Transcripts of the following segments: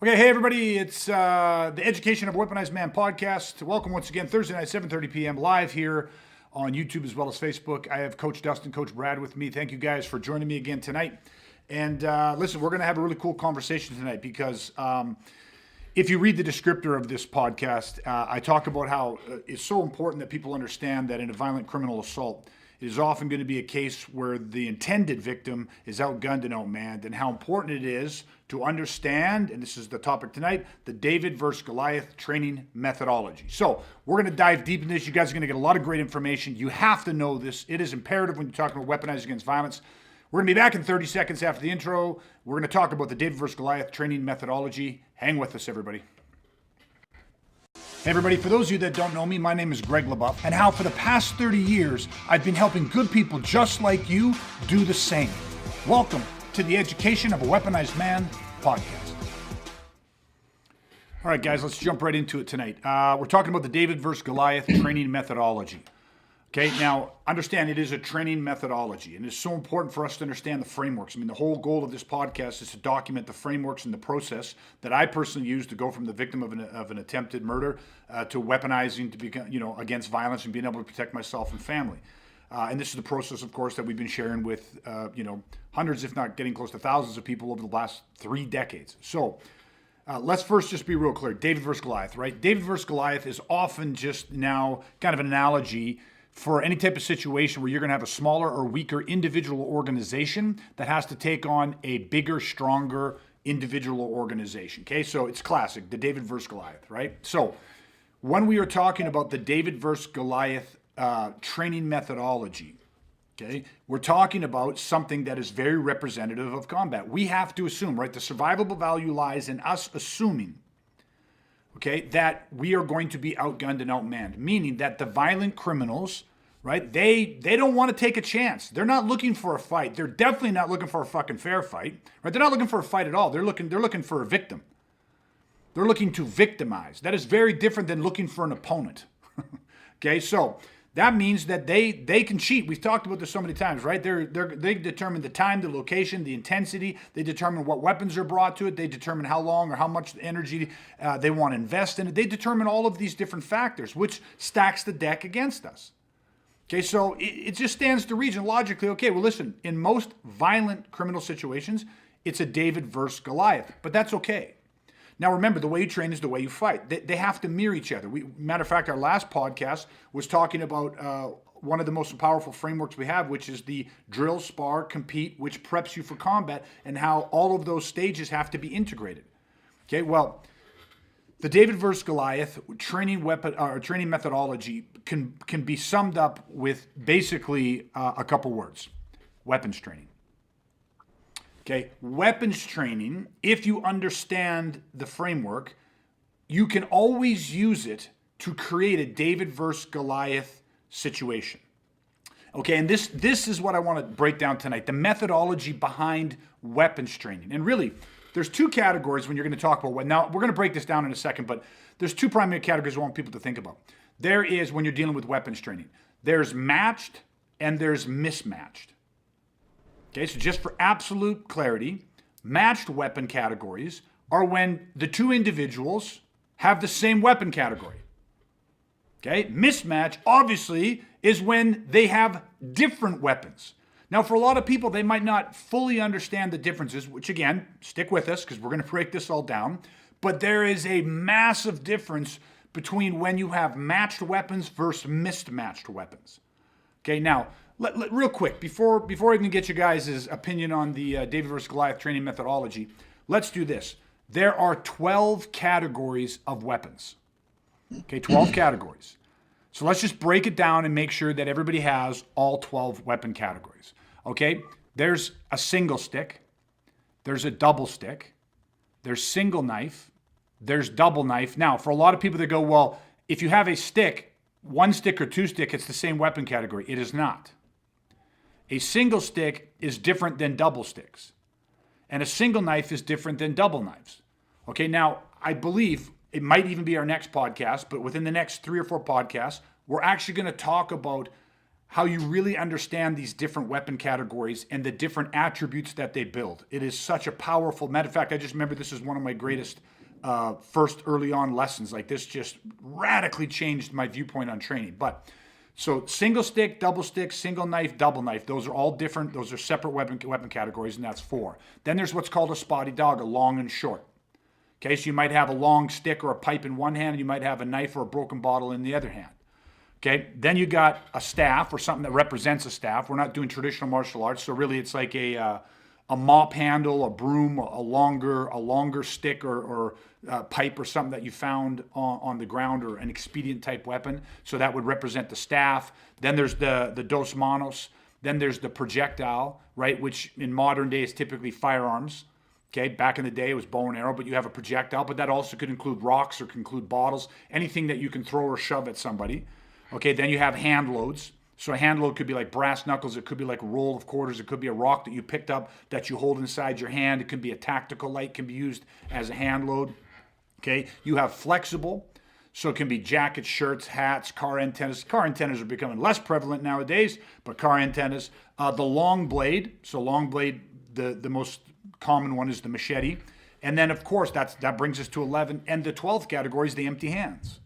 Okay, hey everybody, it's the Education of a Weaponized Man podcast. Welcome once again, Thursday night, 7:30 p.m. live here on YouTube as well as Facebook. I have Coach Dustin, Coach Brad with me. Thank you guys for joining me again tonight. And listen, we're going to have a really cool conversation tonight because if you read the descriptor of this podcast, I talk about how it's so important that people understand that in a violent criminal assault, it is often going to be a case where the intended victim is outgunned and outmanned, and how important it is to understand, and this is the topic tonight, the David versus Goliath training methodology. So we're going to dive deep into this. You guys are going to get a lot of great information. You have to know this. It is imperative when you're talking about weaponized against violence. We're going to be back in 30 seconds after the intro. We're going to talk about the David versus Goliath training methodology. Hang with us, everybody. Hey everybody, for those of you that don't know me, my name is Greg LeBuff, and how for the past 30 years, I've been helping good people just like you do the same. Welcome to the Education of a Weaponized Man podcast. All right, guys, let's jump right into it tonight. We're talking about the David versus Goliath training methodology. Okay, now understand it is a training methodology, and it's so important for us to understand the frameworks. I mean, the whole goal of this podcast is to document the frameworks and the process that I personally use to go from the victim of an attempted murder to weaponizing to become, against violence and being able to protect myself and family. And this is the process, of course, that we've been sharing with, hundreds, if not getting close to thousands of people over the last 3 decades. So let's first just be real clear. David versus Goliath, right? David versus Goliath is often just now kind of an analogy for any type of situation where you're going to have a smaller or weaker individual organization that has to take on a bigger, stronger individual organization. Okay, so it's classic, the David versus Goliath, right? So when we are talking about the David versus Goliath training methodology, okay, we're talking about something that is very representative of combat. We have to assume, right, the survivable value lies in us assuming, okay, that we are going to be outgunned and outmanned, meaning that the violent criminals, right, they don't want to take a chance. They're not looking for a fight. They're definitely not looking for a fucking fair fight, right? They're not looking for a fight at all. They're looking for a victim. They're looking to victimize. That is very different than looking for an opponent. Okay, so that means that they can cheat. We've talked about this so many times, right? They determine the time, the location, the intensity. They determine what weapons are brought to it. They determine how long or how much energy they want to invest in it. They determine all of these different factors, which stacks the deck against us. Okay, so it just stands to reason logically, okay, well listen, in most violent criminal situations, it's a David versus Goliath, but that's okay. Now remember, the way you train is the way you fight. They have to mirror each other. Matter of fact, our last podcast was talking about one of the most powerful frameworks we have, which is the drill, spar, compete, which preps you for combat, and how all of those stages have to be integrated. Okay, well, the David versus Goliath training methodology can be summed up with basically a couple words: weapons training. Okay, weapons training, if you understand the framework, you can always use it to create a David versus Goliath situation. Okay, and this is what I want to break down tonight, the methodology behind weapons training. And really, there's 2 categories when you're going to talk about what. Now, we're going to break this down in a second, but there's 2 primary categories I want people to think about. There is, when you're dealing with weapons training, there's matched and there's mismatched. Okay, so just for absolute clarity, matched weapon categories are when the 2 individuals have the same weapon category. Okay, mismatch obviously is when they have different weapons. Now, for a lot of people, they might not fully understand the differences, which again, stick with us because we're going to break this all down. But there is a massive difference between when you have matched weapons versus mismatched weapons. Okay, now, real quick, before I even get you guys' opinion on the David versus Goliath training methodology, let's do this. There are 12 categories of weapons. Okay, 12 categories. So let's just break it down and make sure that everybody has all 12 weapon categories. Okay, there's a single stick, there's a double stick, there's single knife, there's double knife. Now, for a lot of people that go, well, if you have a stick, 1 stick or 2 stick, it's the same weapon category. It is not. A single stick is different than double sticks. And a single knife is different than double knives. Okay, now, I believe it might even be our next podcast, but within the next 3 or 4 podcasts, we're actually going to talk about how you really understand these different weapon categories and the different attributes that they build. It is such a powerful, matter of fact, I just remember this is one of my greatest first early on lessons. Like this just radically changed my viewpoint on training. But so single stick, double stick, single knife, double knife, those are all different. Those are separate weapon categories, and that's 4. Then there's what's called a spotty dog, a long and short. Okay, so you might have a long stick or a pipe in one hand, and you might have a knife or a broken bottle in the other hand. Okay, then you got a staff or something that represents a staff. We're not doing traditional martial arts, so really it's like a mop handle, a broom, a longer stick or pipe or something that you found on the ground, or an expedient type weapon. So that would represent the staff. Then there's the dos manos. Then there's the projectile, right, which in modern day is typically firearms. Okay, back in the day it was bow and arrow, but you have a projectile, but that also could include rocks or could include bottles, anything that you can throw or shove at somebody. Okay, then you have hand loads. So a hand load could be like brass knuckles. It could be like a roll of quarters. It could be a rock that you picked up that you hold inside your hand. It could be a tactical light, can be used as a hand load. Okay, you have flexible. So it can be jackets, shirts, hats, car antennas. Car antennas are becoming less prevalent nowadays, but car antennas. The long blade. So long blade, the most common one is the machete. And then, of course, that brings us to 11. And the 12th category is the empty hands.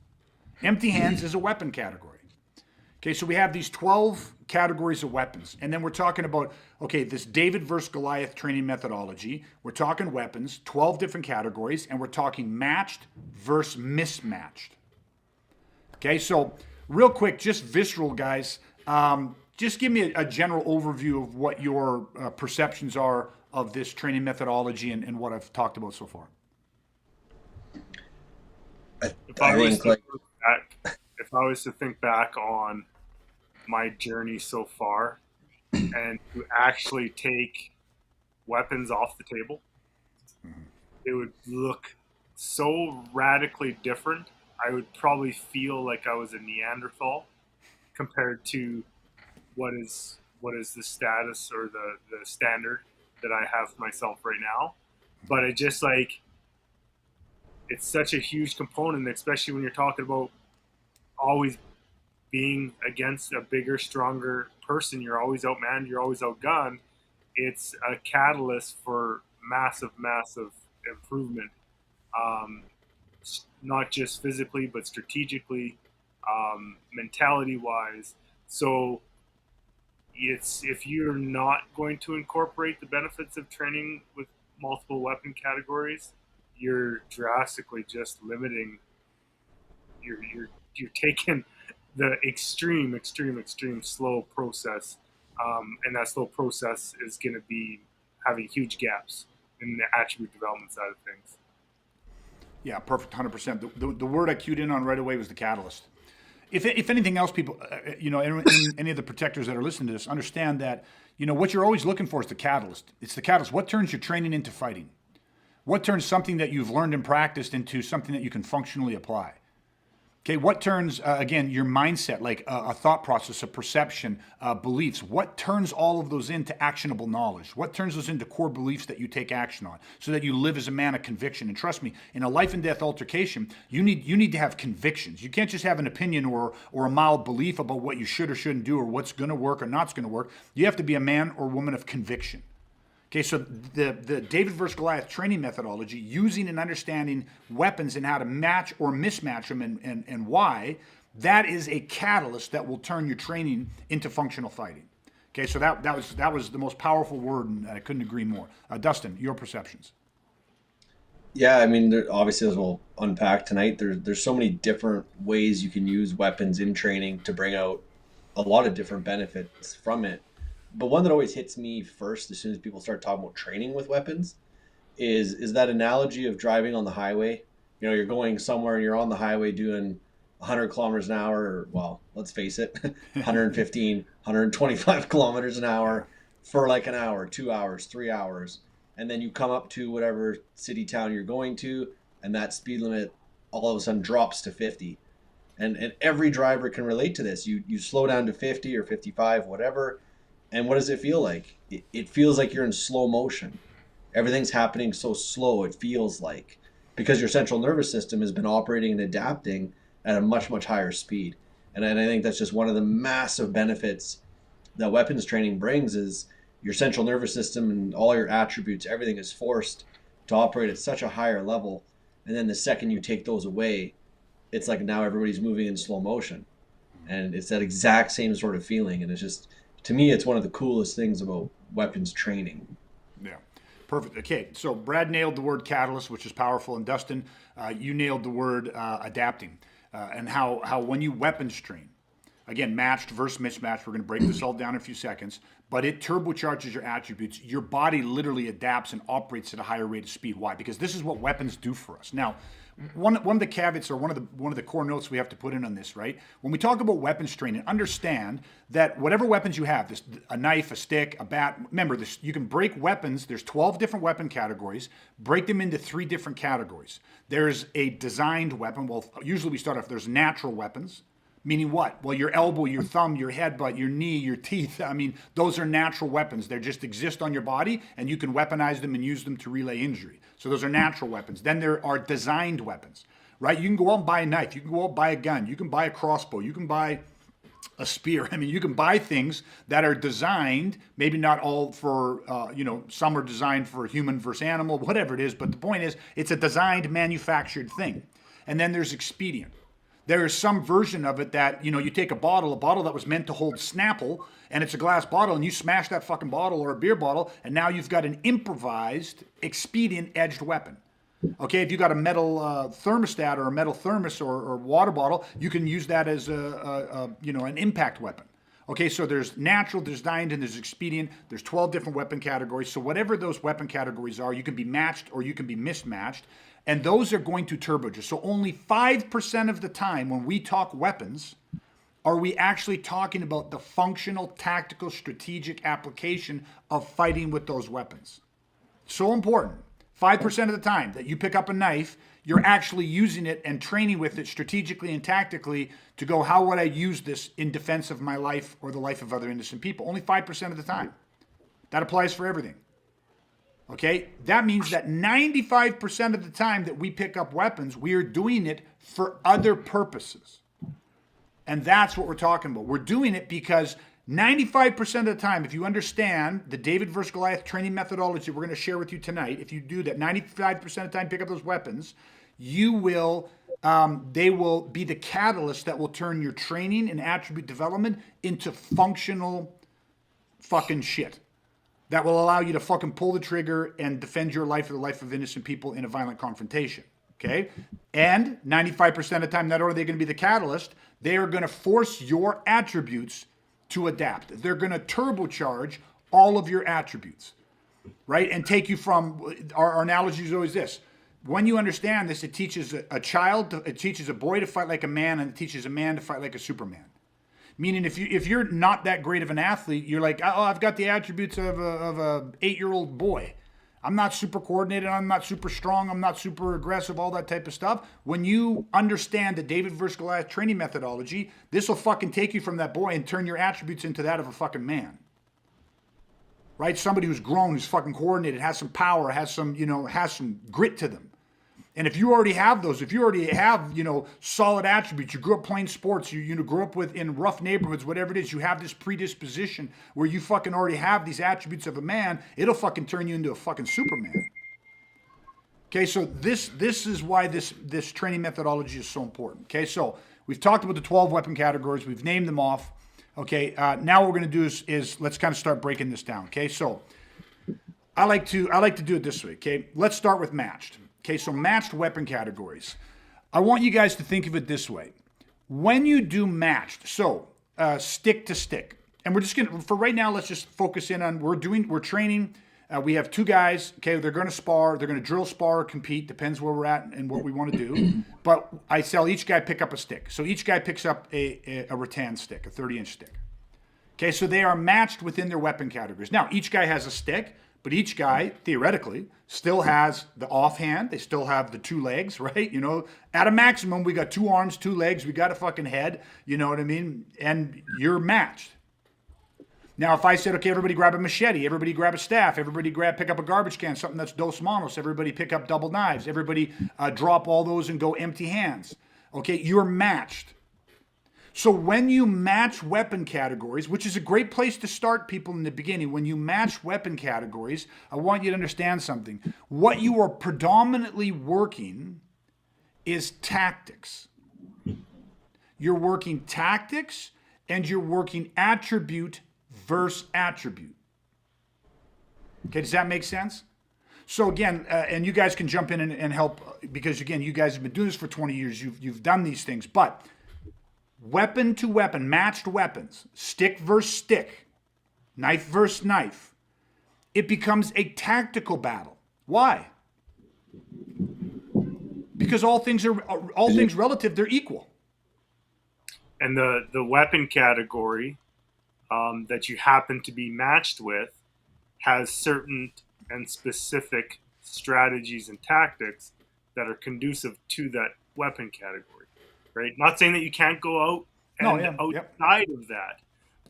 Empty hands is a weapon category. Okay, so we have these 12 categories of weapons. And then we're talking about, okay, this David versus Goliath training methodology. We're talking weapons, 12 different categories, and we're talking matched versus mismatched. Okay, so real quick, just visceral, guys. Just give me a general overview of what your perceptions are of this training methodology and what I've talked about so far. If I was to think back on my journey so far and to actually take weapons off the table, it would look so radically different. I would probably feel like I was a Neanderthal compared to what is the status or the standard that I have for myself right now. But it just like, it's such a huge component, especially when you're talking about always being against a bigger, stronger person. You're always outmanned, you're always outgunned. It's a catalyst for massive improvement, not just physically, but strategically, mentality-wise. So if you're not going to incorporate the benefits of training with multiple weapon categories, you're drastically just limiting. You're taking the extreme slow process, and that slow process is going to be having huge gaps in the attribute development side of things. Yeah, perfect, 100%. The word I cued in on right away was the catalyst. If anything else, people, any of the protectors that are listening to this understand that, what you're always looking for is the catalyst. It's the catalyst. What turns your training into fighting? What turns something that you've learned and practiced into something that you can functionally apply? Okay, what turns, again, your mindset, like a thought process, a perception, beliefs, what turns all of those into actionable knowledge? What turns those into core beliefs that you take action on so that you live as a man of conviction? And trust me, in a life and death altercation, you need to have convictions. You can't just have an opinion or a mild belief about what you should or shouldn't do or what's going to work or not's going to work. You have to be a man or woman of conviction. Okay, so the David versus Goliath training methodology, using and understanding weapons and how to match or mismatch them and why, that is a catalyst that will turn your training into functional fighting. Okay, so that was the most powerful word, and I couldn't agree more. Dustin, your perceptions. Yeah, I mean, obviously, as we'll unpack tonight, there's so many different ways you can use weapons in training to bring out a lot of different benefits from it. But one that always hits me first as soon as people start talking about training with weapons is that analogy of driving on the highway. You're going somewhere and you're on the highway doing 100 kilometers an hour, or, well, let's face it, 115, 125 kilometers an hour for like an hour, 2 hours, 3 hours. And then you come up to whatever city, town you're going to, and that speed limit all of a sudden drops to 50. And every driver can relate to this. You slow down to 50 or 55, whatever. And what does it feel like? It feels like you're in slow motion. Everything's happening so slow, it feels like, because your central nervous system has been operating and adapting at a much, much higher speed. And I think that's just one of the massive benefits that weapons training brings is your central nervous system and all your attributes, everything is forced to operate at such a higher level. And then the second you take those away, it's like now everybody's moving in slow motion. And it's that exact same sort of feeling. And it's just, to me, it's one of the coolest things about weapons training. Yeah. Perfect. Okay, so Brad nailed the word catalyst, which is powerful, and Dustin, you nailed the word adapting, and how when you weapons train, again, matched versus mismatched, we're going to break this all down in a few seconds, but it turbocharges your attributes. Your body literally adapts and operates at a higher rate of speed. Why? Because this is what weapons do for us. Now, one of the caveats or one of the core notes we have to put in on this, right? When we talk about weapons training, understand that whatever weapons you have, a knife, a stick, a bat, remember this, you can break weapons. There's 12 different weapon categories. Break them into 3 different categories. There's a designed weapon. Well, usually we start off, there's natural weapons. Meaning what? Well, your elbow, your thumb, your headbutt, your knee, your teeth. I mean, those are natural weapons. They just exist on your body, and you can weaponize them and use them to relay injury. So those are natural weapons. Then there are designed weapons, right? You can go out and buy a knife. You can go out and buy a gun. You can buy a crossbow. You can buy a spear. I mean, you can buy things that are designed, maybe not all for, some are designed for human versus animal, whatever it is. But the point is, it's a designed, manufactured thing. And then there's expedient. There is some version of it that, you take a bottle that was meant to hold Snapple, and it's a glass bottle, and you smash that fucking bottle or a beer bottle, and now you've got an improvised, expedient edged weapon. Okay, if you got a metal thermostat or a metal thermos or water bottle, you can use that as an impact weapon. Okay, so there's natural, there's designed, and there's expedient. There's 12 different weapon categories. So whatever those weapon categories are, you can be matched or you can be mismatched. And those are going to turbocharge. So only 5% of the time when we talk weapons are we actually talking about the functional, tactical, strategic application of fighting with those weapons. So important. 5% of the time that you pick up a knife, you're actually using it and training with it strategically and tactically to go, how would I use this in defense of my life or the life of other innocent people? Only 5% of the time. That applies for everything. Okay, that means that 95% of the time that we pick up weapons, we are doing it for other purposes. And that's what we're talking about. We're doing it because 95% of the time, if you understand the David versus Goliath training methodology we're going to share with you tonight, if you do that 95% of the time, pick up those weapons, they will be the catalyst that will turn your training and attribute development into functional fucking shit. That will allow you to fucking pull the trigger and defend your life or the life of innocent people in a violent confrontation, okay? And 95% of the time, not only are they going to be the catalyst, they are going to force your attributes to adapt. They're going to turbocharge all of your attributes, right? And take you from, our analogy is always this. When you understand this, it teaches a child, it teaches a boy to fight like a man, and it teaches a man to fight like a Superman. Meaning, if you're not that great of an athlete, you're like, oh, I've got the attributes of a 8-year-old boy. I'm not super coordinated. I'm not super strong. I'm not super aggressive. All that type of stuff. When you understand the David versus Goliath training methodology, this will fucking take you from that boy and turn your attributes into that of a fucking man. Right? Somebody who's grown, who's fucking coordinated, has some power, has some grit to them. And if you already have those, if you already have, solid attributes, you grew up playing sports, you grew up in rough neighborhoods, whatever it is, you have this predisposition where you fucking already have these attributes of a man, it'll fucking turn you into a fucking Superman. Okay, so this is why this training methodology is so important. Okay, so we've talked about the 12 weapon categories, we've named them off. Okay, now what we're going to do is let's kind of start breaking this down. Okay, so I like to do it this way. Okay, let's start with matched. Okay, so matched weapon categories. I want you guys to think of it this way. When you do matched, so stick to stick, and we're just gonna, for right now, let's just focus in on, we're training. We have 2 guys, okay, they're gonna spar, they're gonna drill, spar, or compete, depends where we're at and what we wanna do. But I tell each guy pick up a stick. So each guy picks up a rattan stick, a 30-inch stick. Okay, so they are matched within their weapon categories. Now, each guy has a stick, but each guy, theoretically, still has the offhand. They still have the 2 legs, right? At a maximum, we got 2 arms, 2 legs. We got a fucking head. You know what I mean? And you're matched. Now, if I said, okay, everybody grab a machete, everybody grab a staff, everybody pick up a garbage can, something that's dos manos, everybody pick up double knives, everybody drop all those and go empty hands. Okay, you're matched. So when you match weapon categories, which is a great place to start people in the beginning, when you match weapon categories, I want you to understand something. What you are predominantly working is tactics. You're working tactics and you're working attribute versus attribute. Okay, does that make sense? So again, and you guys can jump in and help because again, you guys have been doing this for 20 years. You've done these things, but weapon to weapon, matched weapons, stick versus stick, knife versus knife, it becomes a tactical battle. Why? Because all things relative, they're equal. And the weapon category that you happen to be matched with has certain and specific strategies and tactics that are conducive to that weapon category, right? Not saying that you can't go out and outside of that,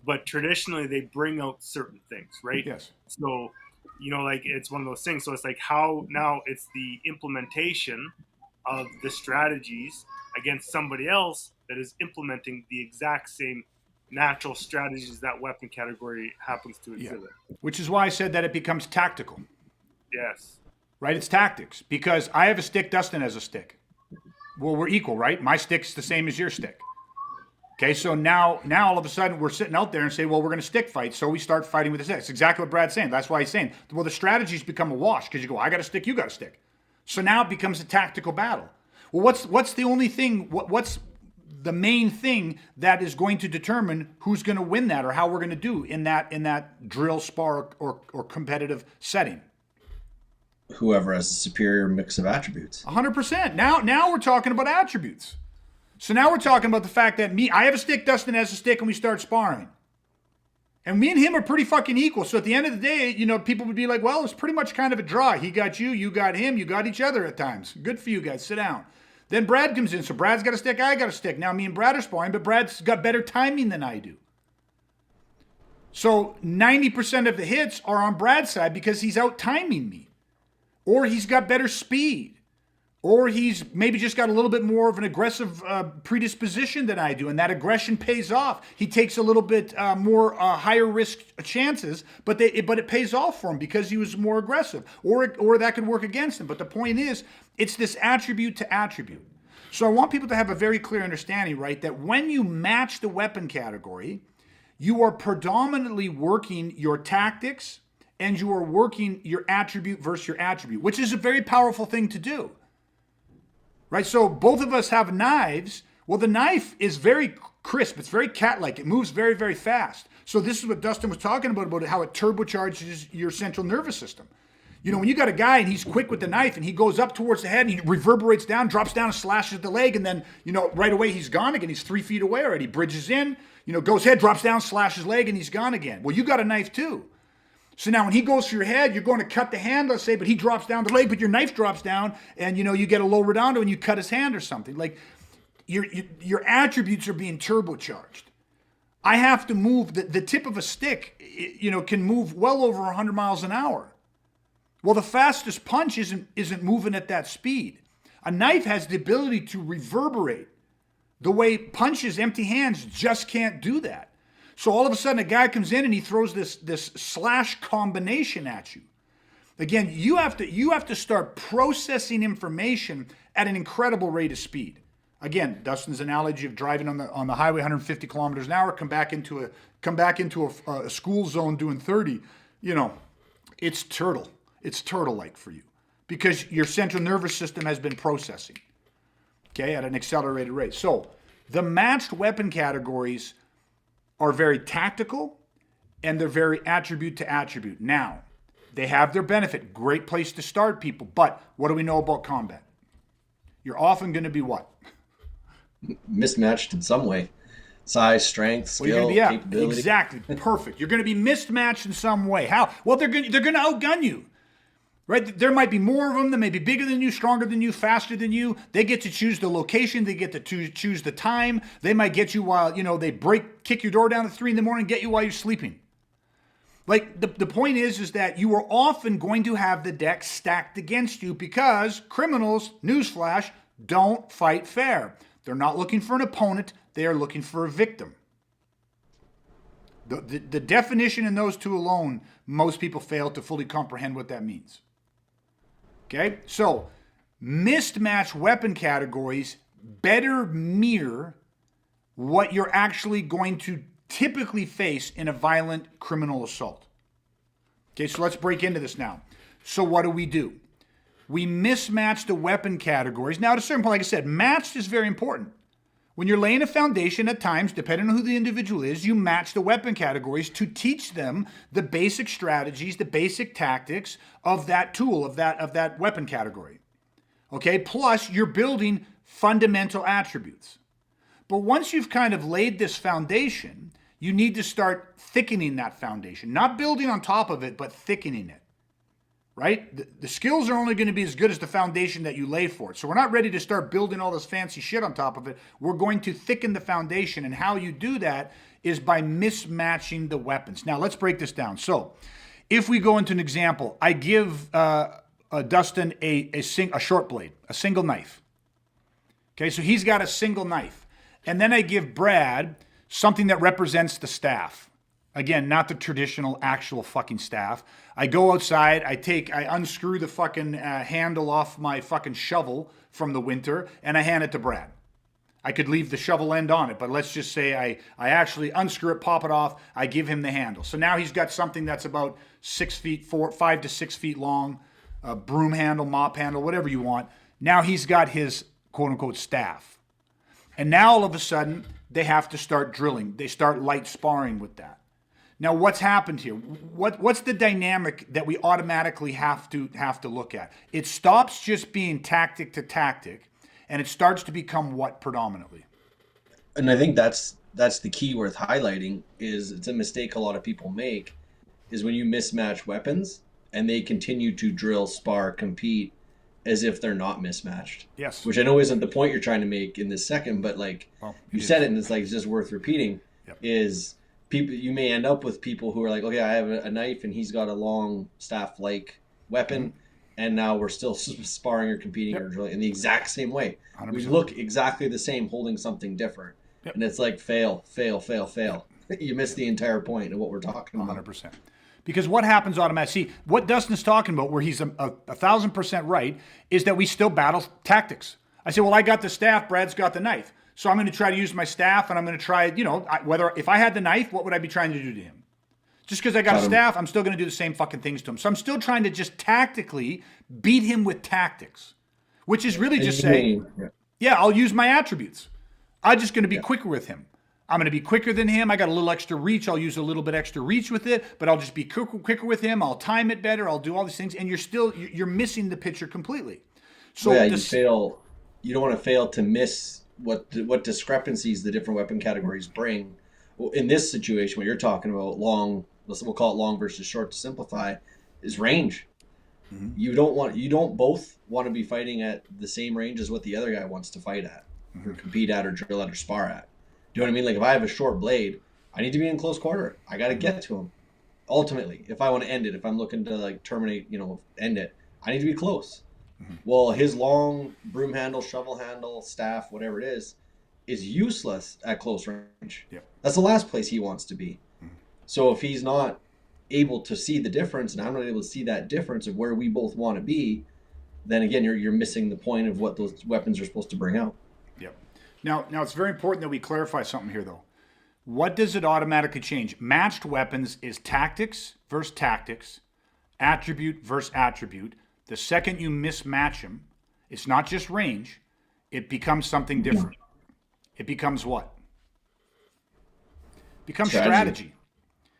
but traditionally they bring out certain things, right? Yes. So, like it's one of those things. So it's like how now it's the implementation of the strategies against somebody else that is implementing the exact same natural strategies that weapon category happens to exhibit. Yeah. Which is why I said that it becomes tactical. Yes. Right? It's tactics. Because I have a stick, Dustin has a stick. Well, we're equal, right? My stick's the same as your stick. Okay, so now all of a sudden we're sitting out there and say, well, we're going to stick fight. So we start fighting with the stick. That's exactly what Brad's saying. That's why he's saying, well, the strategies become a wash because you go, I got a stick, you got a stick. So now it becomes a tactical battle. Well, what's the only thing, what's the main thing that is going to determine who's going to win that or how we're going to do in that drill, spar, or competitive setting? Whoever has a superior mix of attributes. 100%. Now we're talking about attributes. So now we're talking about the fact that I have a stick, Dustin has a stick, and we start sparring. And me and him are pretty fucking equal. So at the end of the day, people would be like, well, it's pretty much kind of a draw. He got you, you got him, you got each other at times. Good for you guys. Sit down. Then Brad comes in. So Brad's got a stick, I got a stick. Now me and Brad are sparring, but Brad's got better timing than I do. So 90% of the hits are on Brad's side because he's out timing me. Or he's got better speed. Or he's maybe just got a little bit more of an aggressive predisposition than I do, and that aggression pays off. He takes a little bit more higher risk chances, but it pays off for him because he was more aggressive. Or that could work against him. But the point is, it's this attribute to attribute. So I want people to have a very clear understanding, right, that when you match the weapon category, you are predominantly working your tactics and you are working your attribute versus your attribute, which is a very powerful thing to do. Right, so both of us have knives. Well, the knife is very crisp. It's very cat-like. It moves very, very fast. So this is what Dustin was talking about how it turbocharges your central nervous system. When you got a guy and he's quick with the knife and he goes up towards the head and he reverberates down, drops down and slashes the leg, and then, right away he's gone again. He's 3 feet away already. Bridges in, goes head, drops down, slashes leg, and he's gone again. Well, you got a knife too. So now when he goes for your head, you're going to cut the hand, let's say, but he drops down the leg, but your knife drops down, and you get a low redondo and you cut his hand or something. Like your attributes are being turbocharged. I have to move, the tip of a stick, can move well over 100 miles an hour. Well, the fastest punch isn't moving at that speed. A knife has the ability to reverberate. The way punches, empty hands, just can't do that. So all of a sudden, a guy comes in and he throws this slash combination at you. Again, you have to start processing information at an incredible rate of speed. Again, Dustin's analogy of driving on the highway 150 kilometers an hour, come back into a school zone doing 30. It's turtle-like for you because your central nervous system has been processing, okay, at an accelerated rate. So the matched weapon categories are very tactical and they're very attribute to attribute. Now, they have their benefit. Great place to start, people. But what do we know about combat? You're often going to be what? Mismatched in some way. Size, strength, skill, capability. Exactly. Perfect. You're going to be mismatched in some way. How? Well, they're going to outgun you. Right? There might be more of them that may be bigger than you, stronger than you, faster than you. They get to choose the location. They get to choose the time. They might get you while, they kick your door down at 3 a.m, get you while you're sleeping. Like the point is that you are often going to have the deck stacked against you because criminals, newsflash, don't fight fair. They're not looking for an opponent. they are looking for a victim. The definition in those two alone, most people fail to fully comprehend what that means. Okay, so mismatched weapon categories better mirror what you're actually going to typically face in a violent criminal assault. Okay, so let's break into this now. So what do? We mismatch the weapon categories. Now, at a certain point, like I said, matched is very important. When you're laying a foundation, at times, depending on who the individual is, you match the weapon categories to teach them the basic strategies, the basic tactics of that tool, of that weapon category. Okay, plus you're building fundamental attributes. But once you've kind of laid this foundation, you need to start thickening that foundation. Not building on top of it, but thickening it. Right? The skills are only going to be as good as the foundation that you lay for it. So we're not ready to start building all this fancy shit on top of it. We're going to thicken the foundation. And how you do that is by mismatching the weapons. Now, let's break this down. So if we go into an example, I give Dustin a short blade, a single knife. Okay, so he's got a single knife. And then I give Brad something that represents the staff. Again, not the traditional actual fucking staff. I go outside, I unscrew the fucking handle off my fucking shovel from the winter, and I hand it to Brad. I could leave the shovel end on it, but let's just say I actually unscrew it, pop it off, I give him the handle. So now he's got something that's about 5 to 6 feet long, a broom handle, mop handle, whatever you want. Now he's got his quote unquote staff. And now all of a sudden, they have to start drilling. They start light sparring with that. Now, what's happened here? What's the dynamic that we automatically have to look at? It stops just being tactic to tactic, and it starts to become what predominantly? And I think that's the key worth highlighting. Is it's a mistake a lot of people make, is when you mismatch weapons and they continue to drill, spar, compete as if they're not mismatched. Yes. Which I know isn't the point you're trying to make in this second, but like you said it, and it's like it's just worth repeating. Yep. Is people, you may end up with people who are like, okay, I have a knife and he's got a long staff-like weapon, and now we're still sparring or competing or drilling in the exact same way. 100%. We look exactly the same, holding something different, and it's like fail. You miss the entire point of what we're talking about. 100%. Because what happens automatically, see, what Dustin's talking about, where he's 1,000% right, is that we still battle tactics. I say, well, I got the staff, Brad's got the knife. So I'm going to try to use my staff, and I'm going to try, if I had the knife, what would I be trying to do to him? Just because I got a staff, I'm still going to do the same fucking things to him. So I'm still trying to just tactically beat him with tactics, which is really just saying, I'll use my attributes. I'm just going to be quicker with him. I'm going to be quicker than him. I got a little extra reach. I'll use a little bit extra reach with it, but I'll just be quicker with him. I'll time it better. I'll do all these things, and you're missing the picture completely. So you don't want to fail to miss what discrepancies the different weapon categories bring. Well, in this situation, what you're talking about, we'll call it long versus short to simplify, is range. Mm-hmm. You don't both want to be fighting at the same range as what the other guy wants to fight at, or compete at, or drill at, or spar at. Do you know what I mean? Like if I have a short blade, I need to be in close quarter. I got to get to him. Ultimately, if I want to end it, if I'm looking to like terminate, end it, I need to be close. Mm-hmm. Well, his long broom handle, shovel handle, staff, whatever it is useless at close range. Yep. That's the last place he wants to be. Mm-hmm. So if he's not able to see the difference, and I'm not able to see that difference of where we both want to be, then again, you're missing the point of what those weapons are supposed to bring out. Yep. Now it's very important that we clarify something here, though. What does it automatically change? Matched weapons is tactics versus tactics, attribute versus attribute. The second you mismatch them, it's not just range. It becomes something different. It becomes what? It becomes strategy.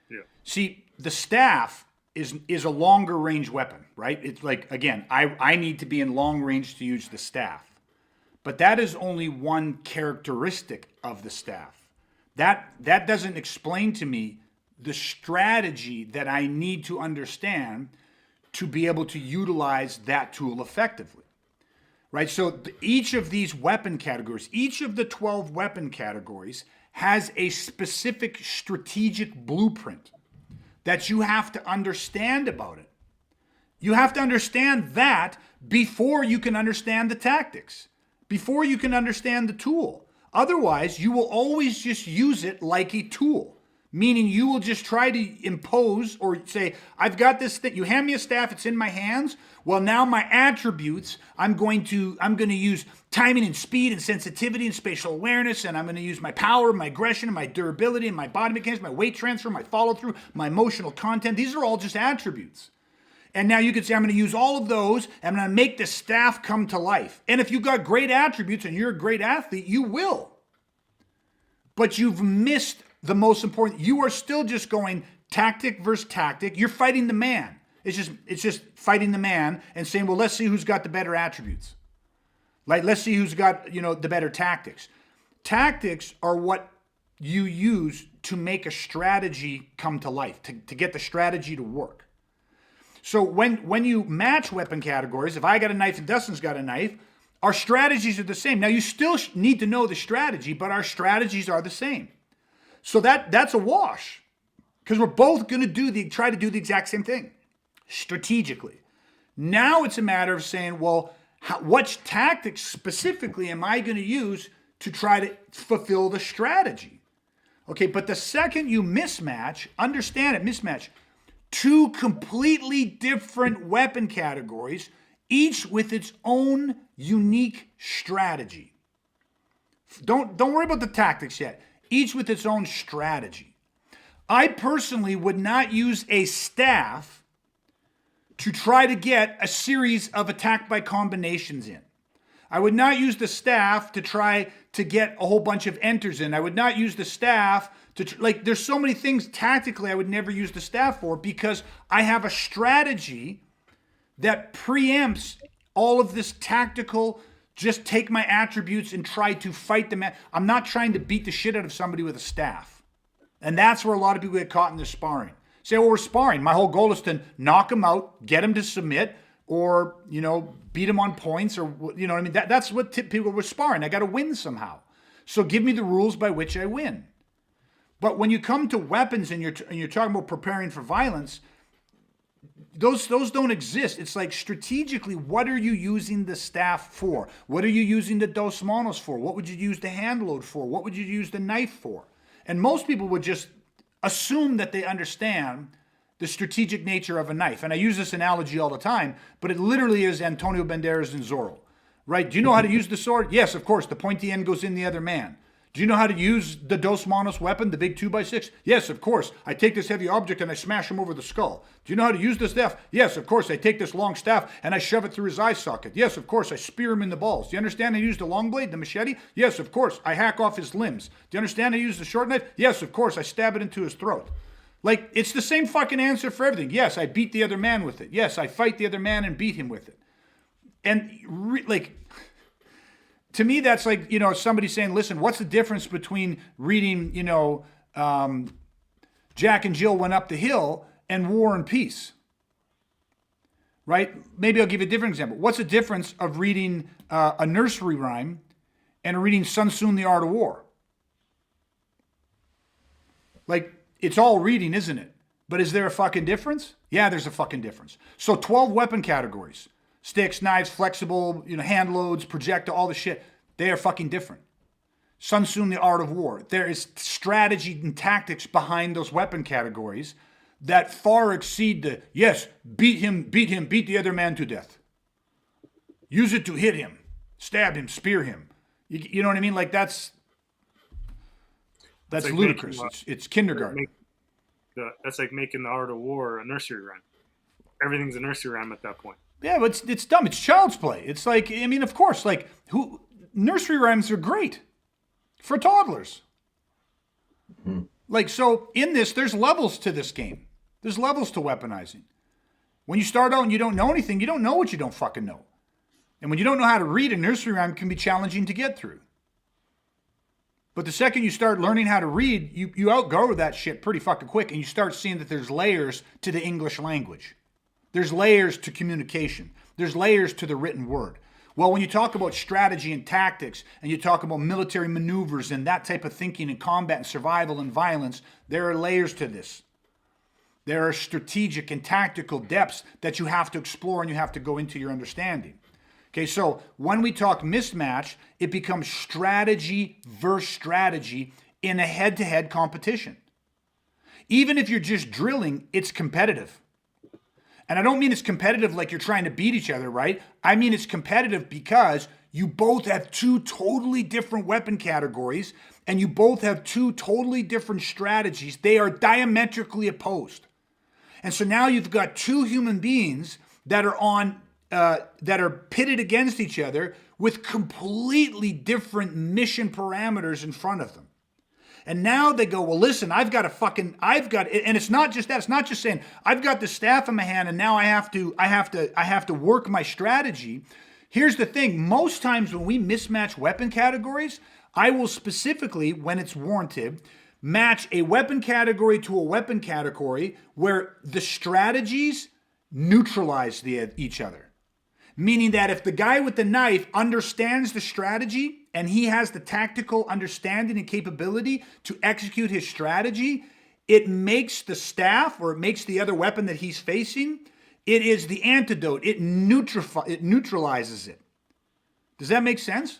Yeah. See, the staff is a longer range weapon, right? It's like, again, I need to be in long range to use the staff. But that is only one characteristic of the staff. That doesn't explain to me the strategy that I need to understand to be able to utilize that tool effectively, right? So each of these weapon categories, each of the 12 weapon categories has a specific strategic blueprint that you have to understand about it. You have to understand that before you can understand the tactics, before you can understand the tool. Otherwise, you will always just use it like a tool, meaning you will just try to impose or say, I've got this thing. You hand me a staff, it's in my hands. Well, now my attributes, I'm going to use timing and speed and sensitivity and spatial awareness, and I'm going to use my power, my aggression, and my durability, and my body mechanics, my weight transfer, my follow through, my emotional content. These are all just attributes. And now you could say, I'm going to use all of those, and I'm going to make the staff come to life. And if you've got great attributes and you're a great athlete, you will. But you've missed the most important. You are still just going tactic versus tactic. You're fighting the man. It's just fighting the man and saying, well, let's see who's got the better attributes. Like, let's see who's got, the better tactics. Tactics are what you use to make a strategy come to life, to get the strategy to work. So when you match weapon categories, if I got a knife and Dustin's got a knife, our strategies are the same. Now, you still need to know the strategy, but our strategies are the same. So that's a wash, because we're both going to try to do the exact same thing strategically. Now it's a matter of saying, well, what tactics specifically am I going to use to try to fulfill the strategy? Okay, but the second you mismatch, understand it, mismatch, two completely different weapon categories, each with its own unique strategy. Don't worry about the tactics yet. Each with its own strategy. I personally would not use a staff to try to get a series of attack by combinations in. I would not use the staff to try to get a whole bunch of enters in. I would not use the staff to, there's so many things tactically I would never use the staff for, because I have a strategy that preempts all of this tactical, just take my attributes and try to fight them. I'm not trying to beat the shit out of somebody with a staff. And that's where a lot of people get caught in this sparring. Say, well, we're sparring. My whole goal is to knock him out, get him to submit, or, beat him on points, or, that's what people were sparring. I got to win somehow. So give me the rules by which I win. But when you come to weapons and you're talking about preparing for violence, those don't exist. It's like, strategically, what are you using the staff for? What are you using the dos manos for? What would you use the hand load for? What would you use the knife for? And most people would just assume that they understand the strategic nature of a knife. And I use this analogy all the time, but it literally is Antonio Banderas and Zorro, right? Do you know how to use the sword? Yes, of course. The pointy end goes in the other man. Do you know how to use the dos manos weapon, the big 2x6? Yes, of course. I take this heavy object and I smash him over the skull. Do you know how to use the staff? Yes, of course. I take this long staff and I shove it through his eye socket. Yes, of course. I spear him in the balls. Do you understand I use the long blade, the machete? Yes, of course. I hack off his limbs. Do you understand I use the short knife? Yes, of course. I stab it into his throat. It's the same fucking answer for everything. Yes, I beat the other man with it. Yes, I fight the other man and beat him with it. And to me, that's like, somebody saying, listen, what's the difference between reading, Jack and Jill Went Up the Hill and War and Peace? Right? Maybe I'll give you a different example. What's the difference of reading a nursery rhyme and reading Sun Tzu, The Art of War? It's all reading, isn't it? But is there a fucking difference? Yeah, there's a fucking difference. So 12 weapon categories. Sticks, knives, flexible, hand loads, projectile, all the shit. They are fucking different. Sun Tzu, The Art of War. There is strategy and tactics behind those weapon categories that far exceed the, yes, beat the other man to death. Use it to hit him, stab him, spear him. You know what I mean? That's like ludicrous. It's kindergarten. That's like making The Art of War a nursery rhyme. Everything's a nursery rhyme at that point. Yeah, but it's dumb. It's child's play. It's like, of course, nursery rhymes are great for toddlers. Mm-hmm. So in this, there's levels to this game. There's levels to weaponizing. When you start out and you don't know anything, you don't know what you don't fucking know. And when you don't know how to read, a nursery rhyme can be challenging to get through. But the second you start learning how to read, you outgrow that shit pretty fucking quick, and you start seeing that there's layers to the English language. There's layers to communication. There's layers to the written word. Well, when you talk about strategy and tactics, and you talk about military maneuvers and that type of thinking and combat and survival and violence, there are layers to this. There are strategic and tactical depths that you have to explore and you have to go into your understanding. Okay, so when we talk mismatch, it becomes strategy versus strategy in a head-to-head competition. Even if you're just drilling, it's competitive. And I don't mean it's competitive like you're trying to beat each other, right? I mean it's competitive because you both have two totally different weapon categories and you both have two totally different strategies. They are diametrically opposed. And so now you've got two human beings that are pitted against each other with completely different mission parameters in front of them. And now they go, well, listen, and it's not just that. It's not just saying I've got the staff in my hand and now I have to work my strategy. Here's the thing. Most times when we mismatch weapon categories, I will specifically, when it's warranted, match a weapon category to a weapon category where the strategies neutralize each other. Meaning that if the guy with the knife understands the strategy and he has the tactical understanding and capability to execute his strategy, it makes the staff, or it makes the other weapon that he's facing, it is the antidote. It neutralizes it. Does that make sense?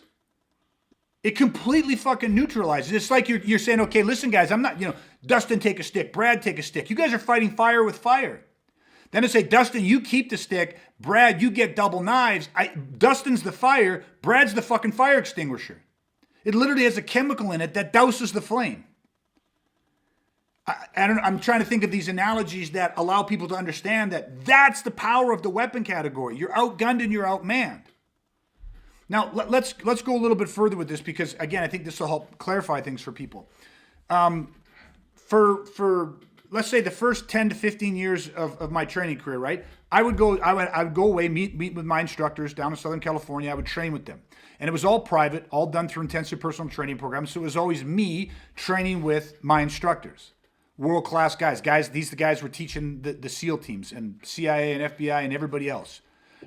It completely fucking neutralizes. It's like you're saying, okay, listen, guys, I'm not, Dustin, take a stick. Brad, take a stick. You guys are fighting fire with fire. Then I say, Dustin, you keep the stick. Brad, you get double knives. Dustin's the fire. Brad's the fucking fire extinguisher. It literally has a chemical in it that douses the flame. I'm trying to think of these analogies that allow people to understand that that's the power of the weapon category. You're outgunned and you're outmanned. Now, let's go a little bit further with this because, again, I think this will help clarify things for people. For let's say the first 10 to 15 years of my training career, right? I would go away, meet with my instructors down in Southern California. I would train with them. And it was all private, all done through intensive personal training programs. So it was always me training with my instructors. World-class guys. These are the guys were teaching the SEAL teams and CIA and FBI and everybody else.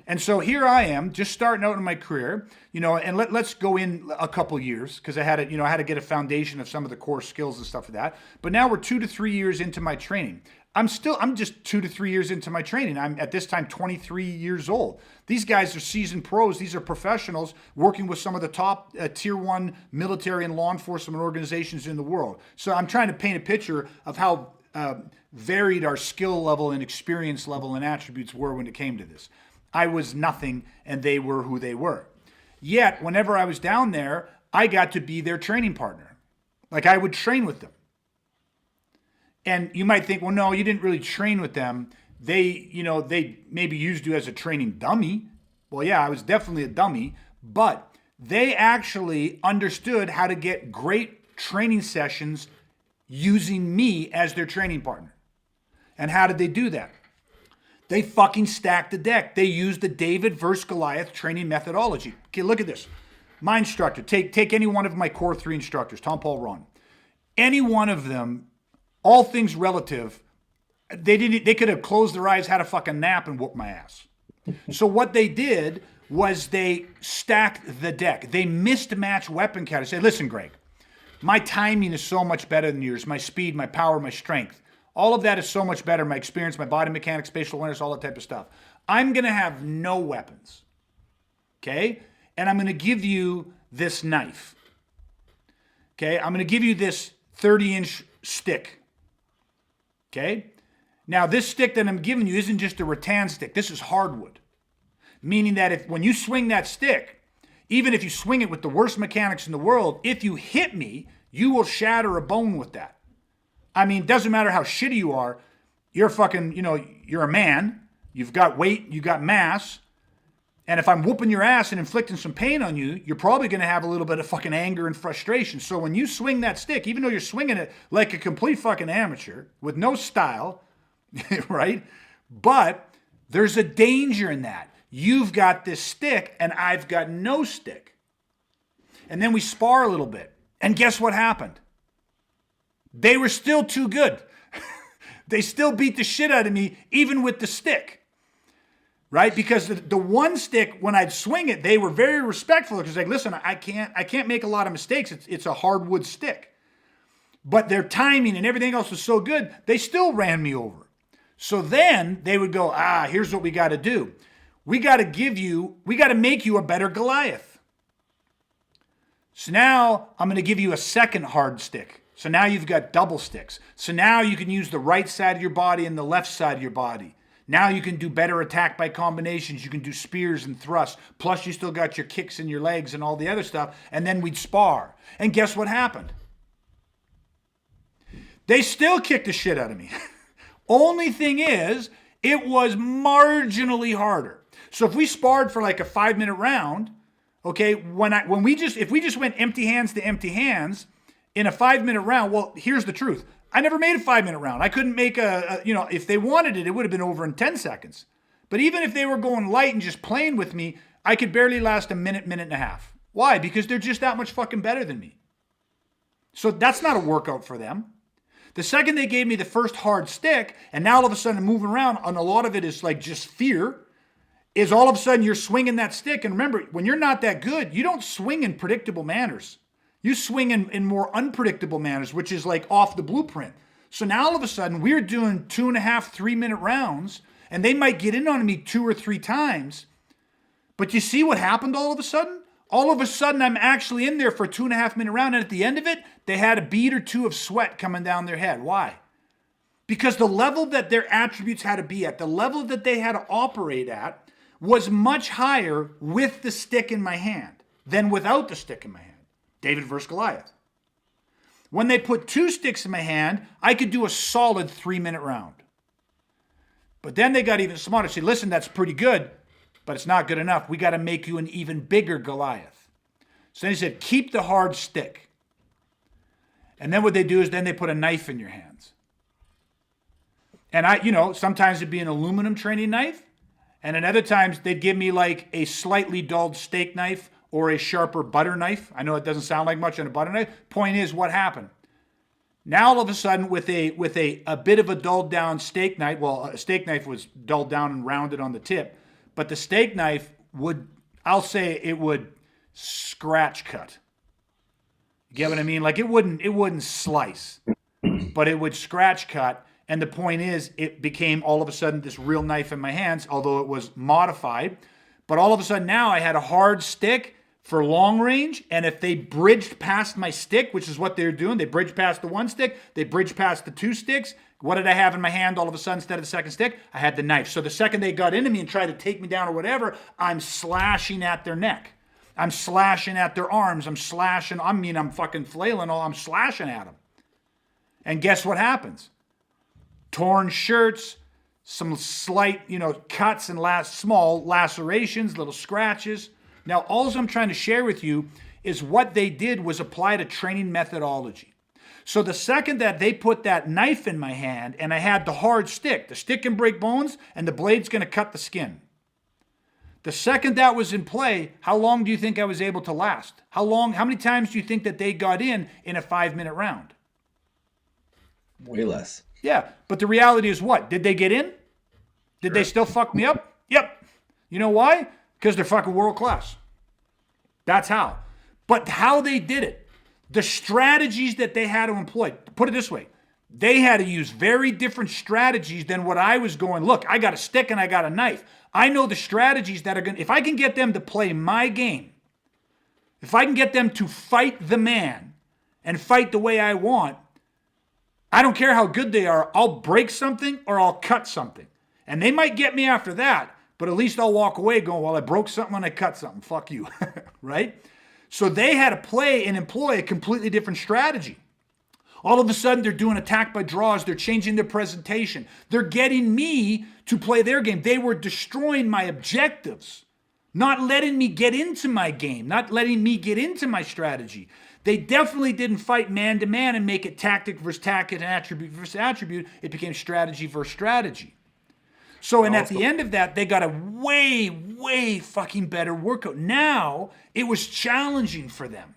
And so here I am, just starting out in my career, and let's go in a couple years because I had to get a foundation of some of the core skills and stuff like that. But now we're 2 to 3 years into my training. I'm just 2 to 3 years into my training. I'm at this time 23 years old. These guys are seasoned pros. These are professionals working with some of the top tier 1 military and law enforcement organizations in the world. So I'm trying to paint a picture of how varied our skill level and experience level and attributes were when it came to this. I was nothing and they were who they were. Yet, whenever I was down there, I got to be their training partner. Like I would train with them. And you might think, well, no, you didn't really train with them. They maybe used you as a training dummy. Well, yeah, I was definitely a dummy, but they actually understood how to get great training sessions using me as their training partner. And how did they do that? They fucking stacked the deck. They used the David versus Goliath training methodology. Okay, look at this. My instructor, take any one of my core 3 instructors, Tom, Paul, Ron. Any one of them, all things relative, they could have closed their eyes, had a fucking nap, and whooped my ass. So what they did was they stacked the deck. They mismatched weapon categories. Say, listen, Greg, my timing is so much better than yours. My speed, my power, my strength. All of that is so much better. My experience, my body mechanics, spatial awareness, all that type of stuff. I'm going to have no weapons. Okay? And I'm going to give you this knife. Okay? I'm going to give you this 30-inch stick. Okay? Now, this stick that I'm giving you isn't just a rattan stick. This is hardwood. Meaning that when you swing that stick, even if you swing it with the worst mechanics in the world, if you hit me, you will shatter a bone with that. I mean, it doesn't matter how shitty you are. You're fucking, you're a man. You've got weight. You got mass. And if I'm whooping your ass and inflicting some pain on you, you're probably going to have a little bit of fucking anger and frustration. So when you swing that stick, even though you're swinging it like a complete fucking amateur with no style, right? But there's a danger in that. You've got this stick and I've got no stick. And then we spar a little bit. And guess what happened? They were still too good. They still beat the shit out of me, even with the stick. Right? Because the one stick, when I'd swing it, they were very respectful. Because like, listen, I can't make a lot of mistakes. It's a hardwood stick. But their timing and everything else was so good, they still ran me over. So then they would go, here's what we got to do. we got to make you a better Goliath. So now I'm going to give you a second hard stick. So now you've got double sticks. So now you can use the right side of your body and the left side of your body. Now you can do better attack by combinations. You can do spears and thrusts. Plus you still got your kicks in your legs and all the other stuff. And then we'd spar. And guess what happened? They still kicked the shit out of me. Only thing is, it was marginally harder. So if we sparred for like a 5-minute round, okay, if we just went empty hands to empty hands in a 5-minute round, well, here's the truth. I never made a 5-minute round. I couldn't make if they wanted it, it would have been over in 10 seconds. But even if they were going light and just playing with me, I could barely last a minute, minute and a half. Why? Because they're just that much fucking better than me. So that's not a workout for them. The second they gave me the first hard stick, and now all of a sudden I'm moving around, and a lot of it is like just fear, is all of a sudden you're swinging that stick. And remember, when you're not that good, you don't swing in predictable manners. You swing in more unpredictable manners, which is like off the blueprint. So now all of a sudden we're doing 2.5, 3-minute rounds, and they might get in on me 2 or 3 times. But you see what happened all of a sudden? All of a sudden, I'm actually in there for a 2.5-minute round, and at the end of it, they had a bead or two of sweat coming down their head. Why? Because the level that their attributes had to be at, the level that they had to operate at, was much higher with the stick in my hand than without the stick in my hand. David versus Goliath. When they put 2 sticks in my hand, I could do a solid 3-minute round. But then they got even smarter. Say, listen, that's pretty good, but it's not good enough. We got to make you an even bigger Goliath. So they said, keep the hard stick. And then what they do is then they put a knife in your hands. And sometimes it'd be an aluminum training knife. And then other times they'd give me like a slightly dulled steak knife or a sharper butter knife. I know it doesn't sound like much on a butter knife. Point is, what happened? Now all of a sudden with a bit of a dulled down steak knife, well, a steak knife was dulled down and rounded on the tip, but the steak knife would scratch cut. You get what I mean? Like it wouldn't slice, but it would scratch cut. And the point is, it became all of a sudden this real knife in my hands, although it was modified. But all of a sudden now I had a hard stick for long range. And if they bridged past my stick, which is what they were doing, they bridged past the 1 stick, they bridged past the 2 sticks. What did I have in my hand all of a sudden instead of the second stick? I had the knife. So the second they got into me and tried to take me down or whatever, I'm slashing at their neck. I'm slashing at their arms. I'm fucking flailing I'm slashing at them. And guess what happens? Torn shirts, some slight, cuts and small lacerations, little scratches. Now, all I'm trying to share with you is what they did was apply a training methodology. So the second that they put that knife in my hand and I had the hard stick, the stick can break bones and the blade's going to cut the skin. The second that was in play, how long do you think I was able to last? How many times do you think that they got in a 5-minute round? Way less. Yeah, but the reality is what? Did they get in? Did they still fuck me up? Yep. You know why? Because they're fucking world class. That's how. But how they did it, the strategies that they had to employ, put it this way, they had to use very different strategies than what I was going, look, I got a stick and I got a knife. I know the strategies that are going to, if I can get them to play my game, if I can get them to fight the man and fight the way I want, I don't care how good they are, I'll break something or I'll cut something. And they might get me after that, but at least I'll walk away going, well, I broke something and I cut something. Fuck you, right? So they had to play and employ a completely different strategy. All of a sudden, they're doing attack by draws. They're changing their presentation. They're getting me to play their game. They were destroying my objectives, not letting me get into my game, not letting me get into my strategy. They definitely didn't fight man-to-man and make it tactic versus tactic and attribute versus attribute. It became strategy versus strategy. So, and at the end of that, they got a way, way fucking better workout. Now, it was challenging for them.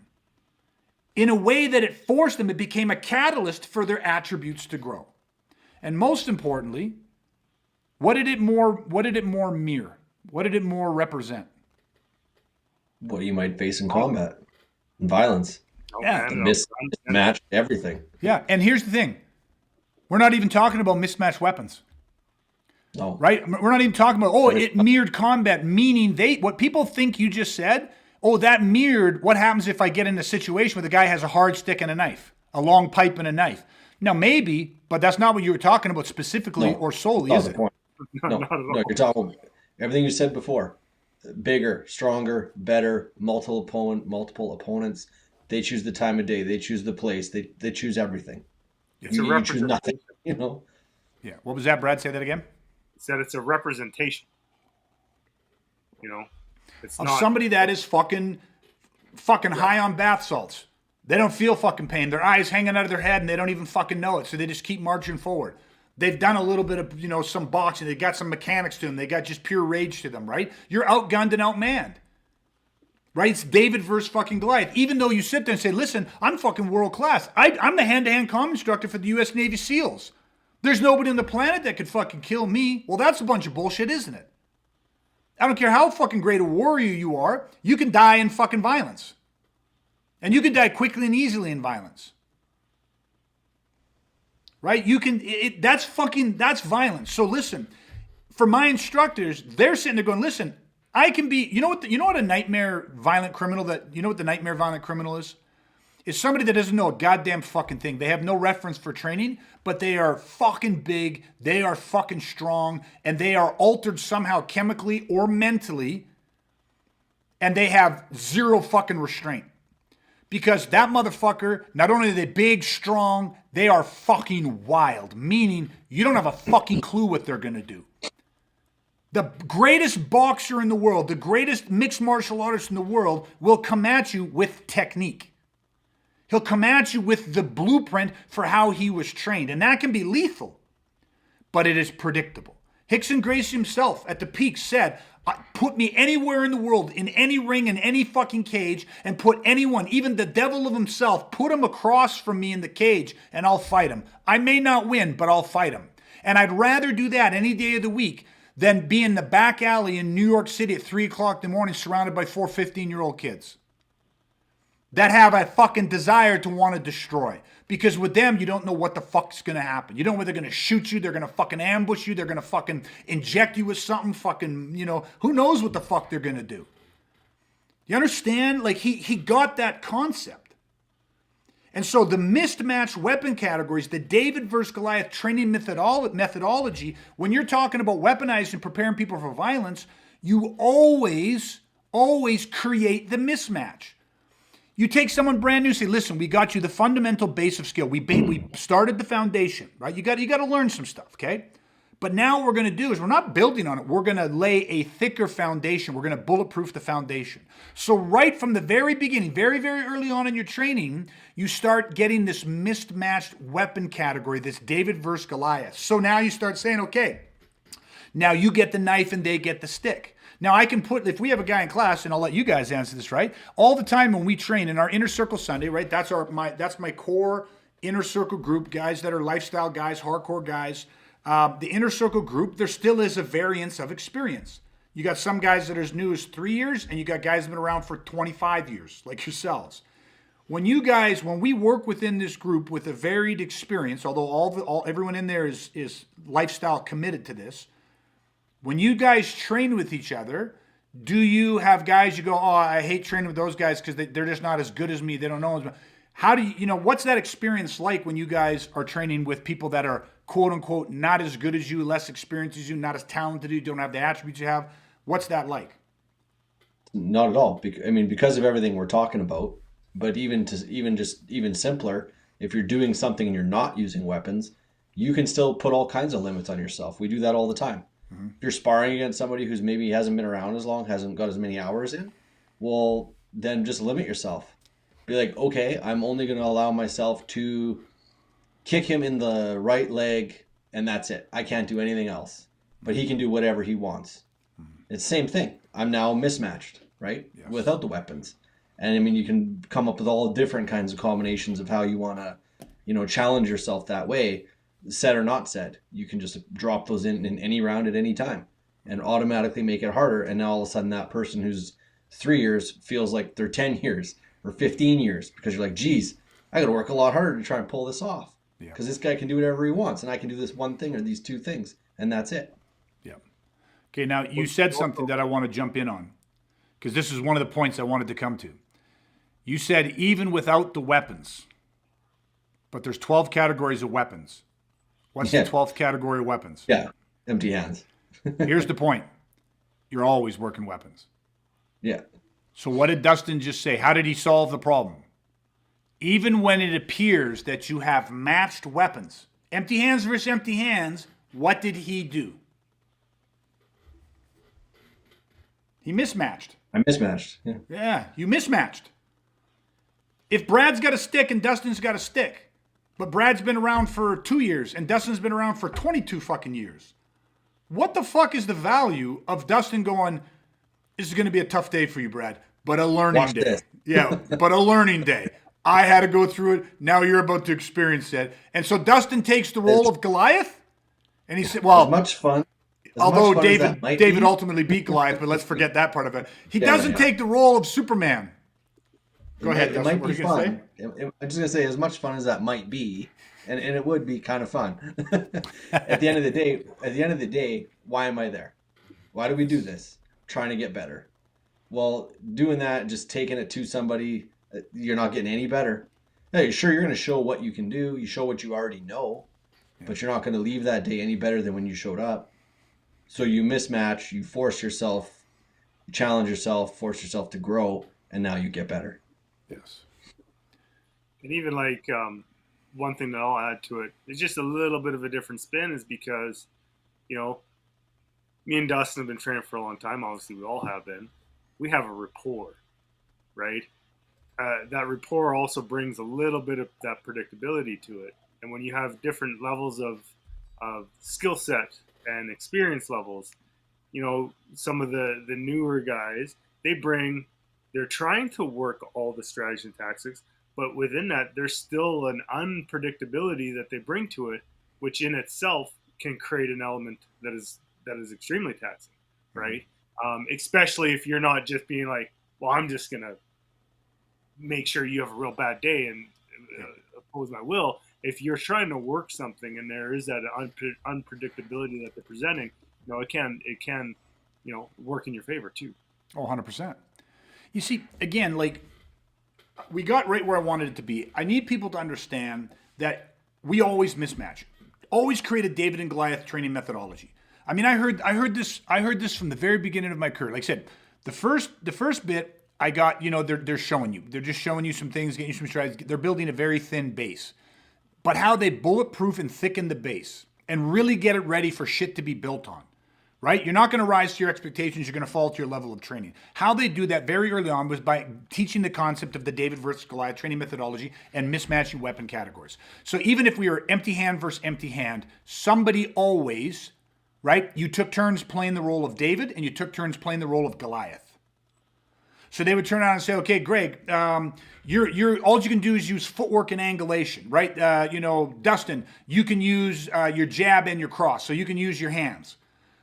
In a way that it forced them, it became a catalyst for their attributes to grow. And most importantly, what did it more mirror? What did it more represent? What you might face in combat, and violence. Yeah. Mismatch, everything. Yeah, and here's the thing. We're not even talking about mismatched weapons. No. Right? We're not even talking about, oh, it mirrored combat, meaning what people think you just said, oh, that mirrored what happens if I get in a situation where the guy has a hard stick and a knife, a long pipe and a knife. Now, maybe, but that's not what you were talking about specifically or solely, is it? No, Not at all. no, you're talking about everything you said before. Bigger, stronger, better, multiple opponents. They choose the time of day. They choose the place. They choose everything. It's a You choose nothing, representation. Yeah. What was that, Brad? Say that again. Said it's a representation. It's Of not somebody that is fucking high on bath salts. They don't feel fucking pain. Their eyes hanging out of their head and they don't even fucking know it. So they just keep marching forward. They've done a little bit of, some boxing. They got some mechanics to them. They got just pure rage to them, right? You're outgunned and outmanned. Right? It's David versus fucking Goliath. Even though you sit there and say, listen, I'm fucking world class. I'm the hand-to-hand comm instructor for the U.S. Navy SEALs. There's nobody on the planet that could fucking kill me. Well, that's a bunch of bullshit, isn't it? I don't care how fucking great a warrior you are. You can die in fucking violence. And you can die quickly and easily in violence. Right? You can, that's violence. So listen, for my instructors, they're sitting there going, listen, I can be, you know what a nightmare violent criminal is? Is somebody that doesn't know a goddamn fucking thing. They have no reference for training, but they are fucking big, they are fucking strong, and they are altered somehow chemically or mentally, and they have zero fucking restraint. Because that motherfucker, not only are they big, strong, they are fucking wild. Meaning, you don't have a fucking clue what they're gonna do. The greatest boxer in the world, the greatest mixed martial artist in the world will come at you with technique. He'll come at you with the blueprint for how he was trained. And that can be lethal, but it is predictable. Rickson Gracie himself at the peak said, put me anywhere in the world, in any ring, in any fucking cage, and put anyone, even the devil of himself, put him across from me in the cage, and I'll fight him. I may not win, but I'll fight him. And I'd rather do that any day of the week than be in the back alley in New York City at 3 o'clock in the morning surrounded by 4 15-year-old kids that have a fucking desire to want to destroy. Because with them, you don't know what the fuck's going to happen. You don't know whether they're going to shoot you, they're going to fucking ambush you, they're going to fucking inject you with something fucking, who knows what the fuck they're going to do. You understand? Like, he got that concept. And so the mismatched weapon categories, the David versus Goliath training methodology, when you're talking about weaponizing and preparing people for violence, you always create the mismatch. You take someone brand new, say, listen, we got you the fundamental base of skill. We started the foundation, right? You got to learn some stuff, okay? But now what we're going to do is we're not building on it. We're going to lay a thicker foundation. We're going to bulletproof the foundation. So right from the very beginning, very, very early on in your training, you start getting this mismatched weapon category, this David versus Goliath. So now you start saying, okay, now you get the knife and they get the stick. Now I can if we have a guy in class, and I'll let you guys answer this, right? All the time when we train in our Inner Circle Sunday, right? That's my core Inner Circle group, guys that are lifestyle guys, hardcore guys. The Inner Circle group, there still is a variance of experience. You got some guys that are as new as 3 years, and you got guys that have been around for 25 years, like yourselves. When we work within this group with a varied experience, although everyone in there is lifestyle committed to this, when you guys train with each other, do you have guys you go, oh, I hate training with those guys because they're just not as good as me. They don't know as much. How do what's that experience like when you guys are training with people that are quote unquote not as good as you, less experienced as you, not as talented as you, don't have the attributes you have? What's that like? Not at all. Because of everything we're talking about, but even simpler, if you're doing something and you're not using weapons, you can still put all kinds of limits on yourself. We do that all the time. Mm-hmm. If you're sparring against somebody who's maybe hasn't been around as long, hasn't got as many hours in, well, then just limit yourself. Be like, okay, I'm only going to allow myself to kick him in the right leg, and that's it. I can't do anything else. But he can do whatever he wants. Mm-hmm. It's the same thing. I'm now mismatched, right? Yes. Without the weapons. And you can come up with all different kinds of combinations of how you want to, challenge yourself that way. Set or not set, you can just drop those in any round at any time and automatically make it harder. And now all of a sudden that person who's 3 years feels like they're 10 years or 15 years because you're like, geez, I got to work a lot harder to try and pull this off because this guy can do whatever he wants and I can do this one thing or these two things and that's it. Yeah. Okay, now you said something that I want to jump in on, because this is one of the points I wanted to come to. You said even without the weapons, but there's 12 categories of weapons. What's the 12th category of weapons? Yeah, empty hands. Here's the point. You're always working weapons. Yeah. So what did Dustin just say? How did he solve the problem? Even when it appears that you have matched weapons, empty hands versus empty hands, what did he do? He mismatched. I mismatched. Yeah. Yeah, you mismatched. If Brad's got a stick and Dustin's got a stick, but Brad's been around for 2 years and Dustin's been around for 22 fucking years, what the fuck is the value of Dustin going, this is going to be a tough day for you, Brad, but a learning day. This. Yeah, but a learning day. I had to go through it. Now you're about to experience it. And so Dustin takes the role of Goliath, and he said, well, as much fun. Although David ultimately beat Goliath, but let's forget that part of it. He doesn't take the role of Superman. Go ahead, It might be fun. I'm just going to say, as much fun as that might be, and it would be kind of fun. At the end of the day, why am I there? Why do we do this? Trying to get better. Well, doing that, just taking it to somebody, you're not getting any better. Hey, sure, you're going to show what you can do. You show what you already know, but you're not going to leave that day any better than when you showed up. So you mismatch, you force yourself, you challenge yourself, force yourself to grow, and now you get better. Yes. And even like one thing that I'll add to it is just a little bit of a different spin is because, you know, me and Dustin have been training for a long time. Obviously, we all have been. We have a rapport, right? That rapport also brings a little bit of that predictability to it. And when you have different levels of skill set and experience levels, you know, some of the newer guys, they're trying to work all the strategies and tactics, but within that, there's still an unpredictability that they bring to it, which in itself can create an element that is extremely taxing, right? Especially if you're not just being like, well, I'm just going to make sure you have a real bad day and oppose my will. If you're trying to work something and there is that unpredictability that they're presenting, you know, it can, you know, work in your favor too. Oh, 100%. You see, again, like we got right where I wanted it to be. I need people to understand that we always mismatch. Always create a David and Goliath training methodology. I mean, I heard this from the very beginning of my career. Like I said, the first bit I got, you know, they're showing you. They're just showing you some things, getting you some strides. They're building a very thin base. But how they bulletproof and thicken the base and really get it ready for shit to be built on, right? You're not going to rise to your expectations. You're going to fall to your level of training. How they do that very early on was by teaching the concept of the David versus Goliath training methodology and mismatching weapon categories. So even if we were empty hand versus empty hand, somebody always, right? You took turns playing the role of David and you took turns playing the role of Goliath. So they would turn around and say, okay, Greg, you're all you can do is use footwork and angulation, right? You know, Dustin, you can use your jab and your cross, so you can use your hands.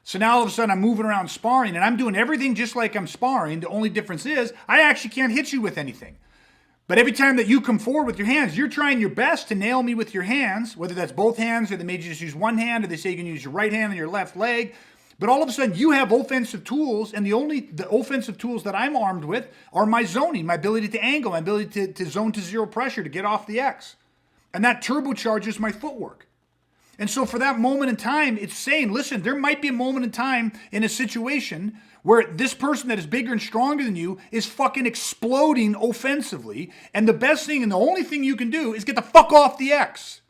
So now all of a sudden I'm moving around sparring and I'm doing everything just like I'm sparring. The only difference is I actually can't hit you with anything. But every time that you come forward with your hands, you're trying your best to nail me with your hands, whether that's both hands or they made you just use one hand or they say you can use your right hand and your left leg. But all of a sudden, you have offensive tools, and the offensive tools that I'm armed with are my zoning, my ability to angle, my ability to zone to zero pressure, to get off the X. And that turbocharges my footwork. And so for that moment in time, it's saying, listen, there might be a moment in time in a situation where this person that is bigger and stronger than you is fucking exploding offensively, and the best thing and the only thing you can do is get the fuck off the X.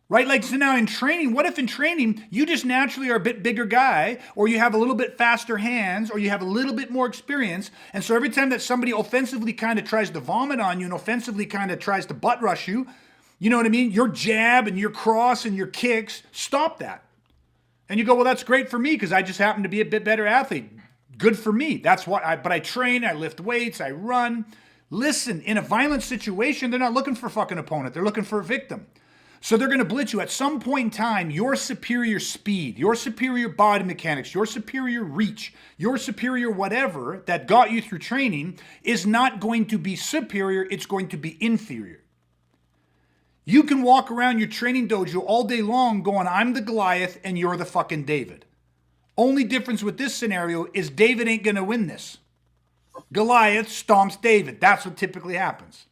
Right? Like, so now in training, what if in training you just naturally are a bit bigger guy, or you have a little bit faster hands, or you have a little bit more experience, and so every time that somebody offensively kind of tries to vomit on you and offensively kind of tries to butt rush you, you know what I mean? Your jab and your cross and your kicks, stop that. And you go, well, that's great for me because I just happen to be a bit better athlete. Good for me. That's what but I train, I lift weights, I run. Listen, in a violent situation, they're not looking for a fucking opponent. They're looking for a victim. So they're going to blitz you. At some point in time, your superior speed, your superior body mechanics, your superior reach, your superior whatever that got you through training is not going to be superior. It's going to be inferior. You can walk around your training dojo all day long going, I'm the Goliath and you're the fucking David. Only difference with this scenario is David ain't going to win this. Goliath stomps David. That's what typically happens.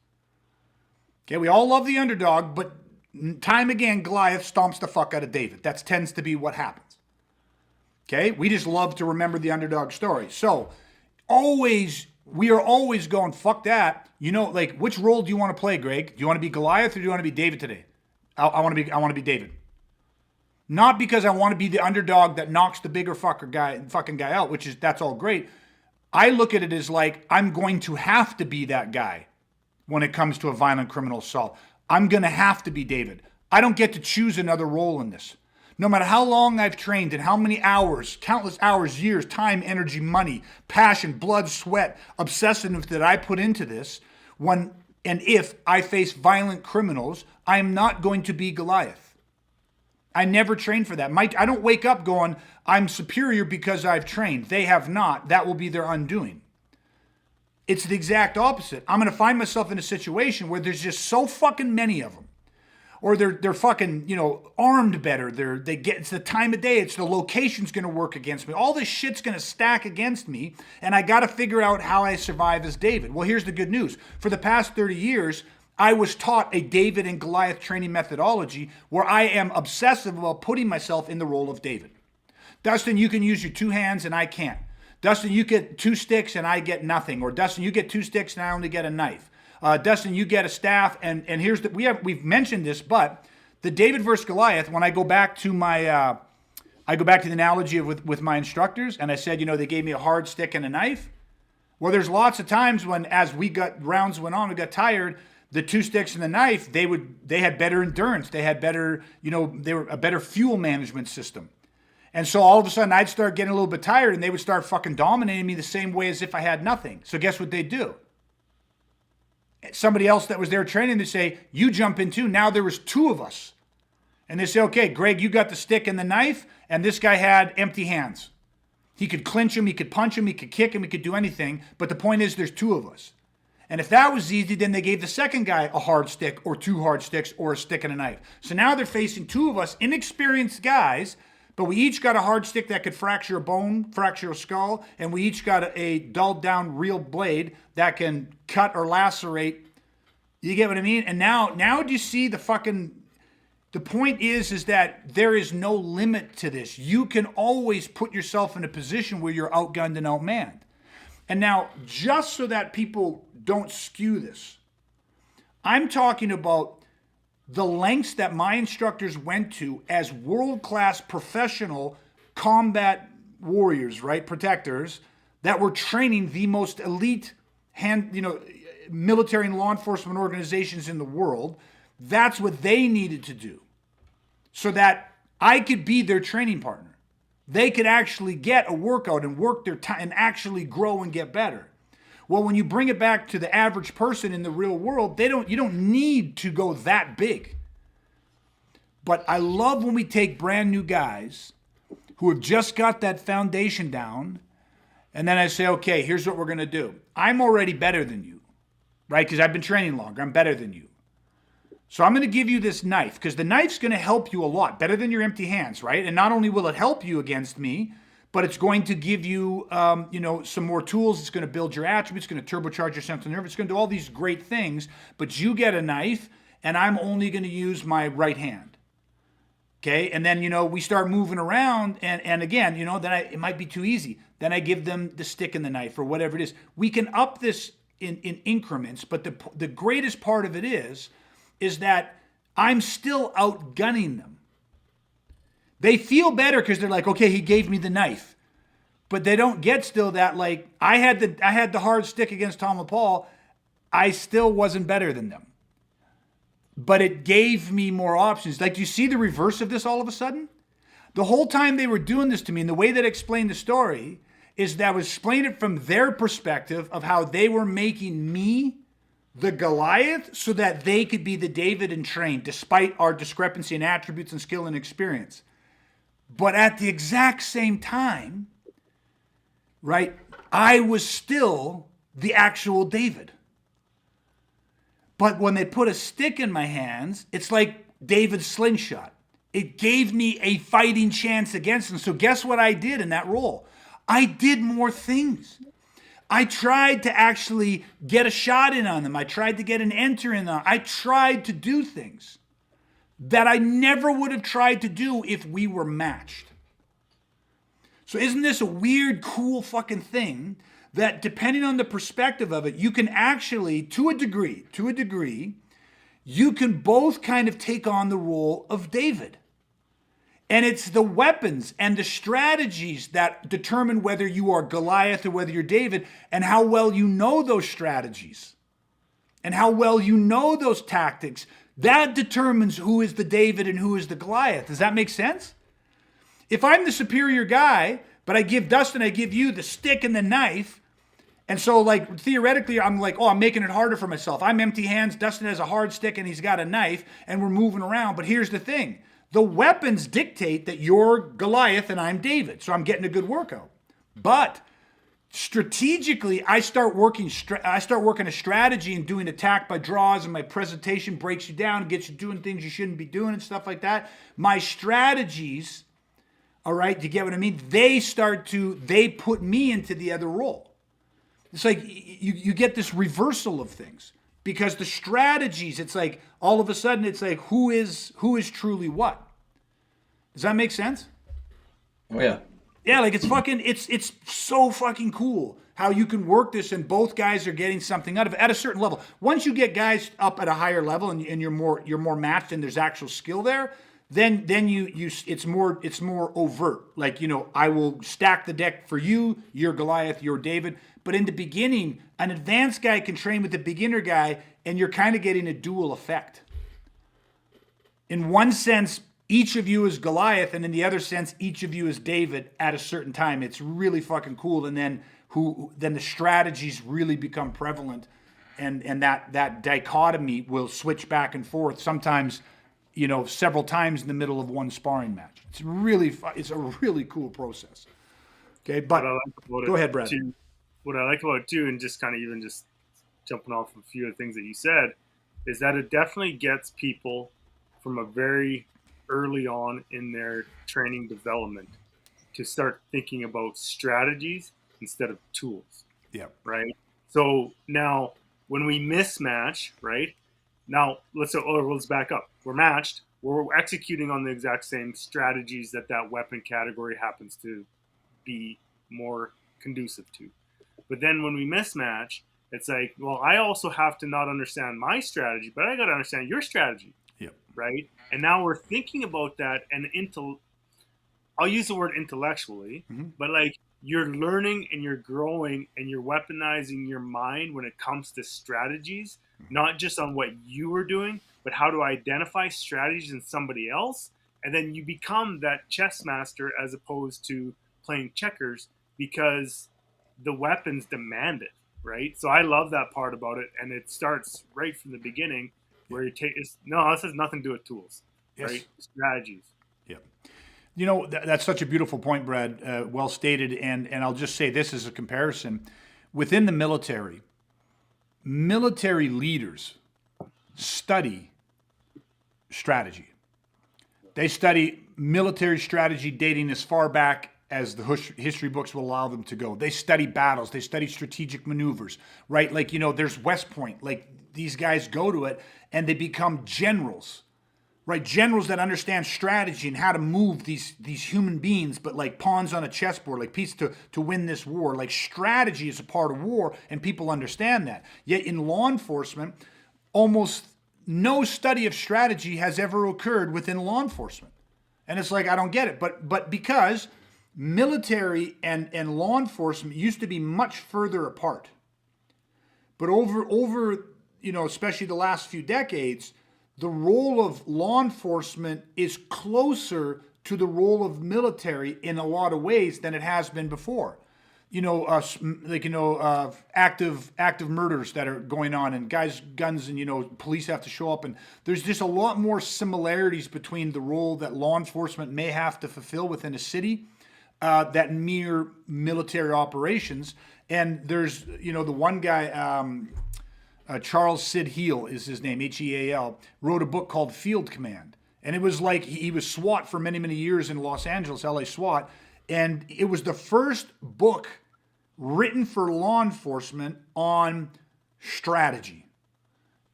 Okay, we all love the underdog, but time again, Goliath stomps the fuck out of David. That tends to be what happens. Okay, we just love to remember the underdog story. So we are always going, fuck that. You know, like, which role do you want to play, Greg? Do you want to be Goliath or do you want to be David today? I want to be David. Not because I want to be the underdog that knocks the bigger fucking guy out, that's all great. I look at it as like, I'm going to have to be that guy when it comes to a violent criminal assault. I'm going to have to be David. I don't get to choose another role in this. No matter how long I've trained and how many hours, countless hours, years, time, energy, money, passion, blood, sweat, obsessiveness that I put into this, when and if I face violent criminals, I am not going to be Goliath. I never trained for that. I don't wake up going, I'm superior because I've trained. They have not. That will be their undoing. It's the exact opposite. I'm going to find myself in a situation where there's just so fucking many of them. Or they're fucking, armed better. It's the time of day. It's the location's going to work against me. All this shit's going to stack against me. And I got to figure out how I survive as David. Well, here's the good news. For the past 30 years, I was taught a David and Goliath training methodology where I am obsessive about putting myself in the role of David. Dustin, you can use your 2 hands and I can't. Dustin, you get 2 sticks and I get nothing. Or Dustin, you get 2 sticks and I only get a knife. Dustin, you get a staff. And here's we've mentioned this, but the David versus Goliath, when I go back to the analogy with my instructors, and I said, they gave me a hard stick and a knife. Well, there's lots of times when, as rounds went on, we got tired. The 2 sticks and the knife, they had better endurance. They had better, they were a better fuel management system. And so all of a sudden I'd start getting a little bit tired and they would start fucking dominating me the same way as if I had nothing. So guess what they'd do? Somebody else that was there training, they say, you jump in too. Now there was 2 of us. And they say, okay, Greg, you got the stick and the knife, and this guy had empty hands. He could clinch him, he could punch him, he could kick him, he could do anything. But the point is there's 2 of us. And if that was easy, then they gave the second guy a hard stick or 2 hard sticks or a stick and a knife. So now they're facing 2 of us, inexperienced guys, but we each got a hard stick that could fracture a bone, fracture a skull, and we each got a dulled down real blade that can cut or lacerate. You get what I mean? And now do you see the point is that there is no limit to this. You can always put yourself in a position where you're outgunned and outmanned. And now, just so that people don't skew this, I'm talking about the lengths that my instructors went to as world-class professional combat warriors, right? Protectors that were training the most elite military and law enforcement organizations in the world. That's what they needed to do so that I could be their training partner. They could actually get a workout and work their time and actually grow and get better. Well, when you bring it back to the average person in the real world, you don't need to go that big. But I love when we take brand new guys who have just got that foundation down, and then I say, okay, here's what we're going to do. I'm already better than you, right? Because I've been training longer. I'm better than you. So I'm going to give you this knife because the knife's going to help you a lot, better than your empty hands, right? And not only will it help you against me, but it's going to give you, some more tools. It's going to build your attributes. It's going to turbocharge your central nerve. It's going to do all these great things. But you get a knife, and I'm only going to use my right hand. Okay, and then we start moving around, and again, then it might be too easy. Then I give them the stick and the knife or whatever it is. We can up this in increments, but the greatest part of it is that I'm still outgunning them. They feel better because they're like, okay, he gave me the knife. But they don't get still that, like, I had the hard stick against Tom and Paul. I still wasn't better than them. But it gave me more options. Like, do you see the reverse of this all of a sudden? The whole time they were doing this to me, and the way that I explained the story is that I was explaining it from their perspective of how they were making me the Goliath so that they could be the David and train, despite our discrepancy in attributes and skill and experience. But at the exact same time, right, I was still the actual David. But when they put a stick in my hands, it's like David's slingshot. It gave me a fighting chance against them. So guess what I did in that role? I did more things. I tried to actually get a shot in on them. I tried to get an enter in on them. I tried to do things that I never would have tried to do if we were matched. So isn't this a weird, cool fucking thing that depending on the perspective of it, you can actually, to a degree, you can both kind of take on the role of David. And it's the weapons and the strategies that determine whether you are Goliath or whether you're David, and how well you know those strategies and how well you know those tactics. That determines who is the David and who is the Goliath. Does that make sense? If I'm the superior guy, but I give Dustin, I give you the stick and the knife, and so like theoretically, I'm like, oh, I'm making it harder for myself. I'm empty hands. Dustin has a hard stick and he's got a knife, and we're moving around. But here's the thing. The weapons dictate that you're Goliath and I'm David. So I'm getting a good workout. But strategically, I start working a strategy and doing attack by draws, and my presentation breaks you down and gets you doing things you shouldn't be doing and stuff like that. My strategies, all right, do you get what I mean? They put me into the other role. It's like you get this reversal of things. Because the strategies, it's like all of a sudden it's like who is truly what. Does that make sense? Oh yeah. Yeah, like it's so fucking cool how you can work this and both guys are getting something out of it at a certain level. Once you get guys up at a higher level and you're more matched and there's actual skill there, then it's more overt. Like, I will stack the deck for you, you're Goliath, you're David. But in the beginning, an advanced guy can train with the beginner guy, and you're kind of getting a dual effect. In one sense, each of you is Goliath, and in the other sense, each of you is David at a certain time. It's really fucking cool. And then the strategies really become prevalent, and that dichotomy will switch back and forth. Sometimes, several times in the middle of one sparring match. It's a really cool process. Okay, but go ahead, Brad. What I like about it too, and just kind of even just jumping off a few of the things that you said, is that it definitely gets people from a very early on in their training development to start thinking about strategies instead of tools. Yeah. Right. So now when we mismatch, right? Now let's back up. We're matched. We're executing on the exact same strategies that weapon category happens to be more conducive to. But then when we mismatch, it's like, well, I also have to not understand my strategy, but I got to understand your strategy. Yep. Right? And now we're thinking about that, and I'll use the word intellectually, but like you're learning and you're growing and you're weaponizing your mind when it comes to strategies, not just on what you were doing, but how to identify strategies in somebody else. And then you become that chess master as opposed to playing checkers, because the weapons demand it, right? So I love that part about it, and it starts right from the beginning, where this has nothing to do with tools, yes. Right? Strategies. Yeah. That's such a beautiful point, Brad. Well stated, and I'll just say this as a comparison. Within the military leaders study strategy. They study military strategy dating as far back as the history books will allow them to go. They study battles. They study strategic maneuvers, right? Like, there's West Point. Like, these guys go to it and they become generals, right? Generals that understand strategy and how to move these human beings, but like pawns on a chessboard, like pieces to win this war. Like, strategy is a part of war, and people understand that. Yet in law enforcement, almost no study of strategy has ever occurred within law enforcement. And it's like, I don't get it. But because military and law enforcement used to be much further apart. But over especially the last few decades, the role of law enforcement is closer to the role of military in a lot of ways than it has been before. Active murders that are going on, and guns, and police have to show up, and there's just a lot more similarities between the role that law enforcement may have to fulfill within a city that mere military operations. And there's the one guy, Charles Sid Heal is his name, Heal, wrote a book called Field Command. And it was like he was SWAT for many, many years in Los Angeles, LA SWAT. And it was the first book written for law enforcement on strategy.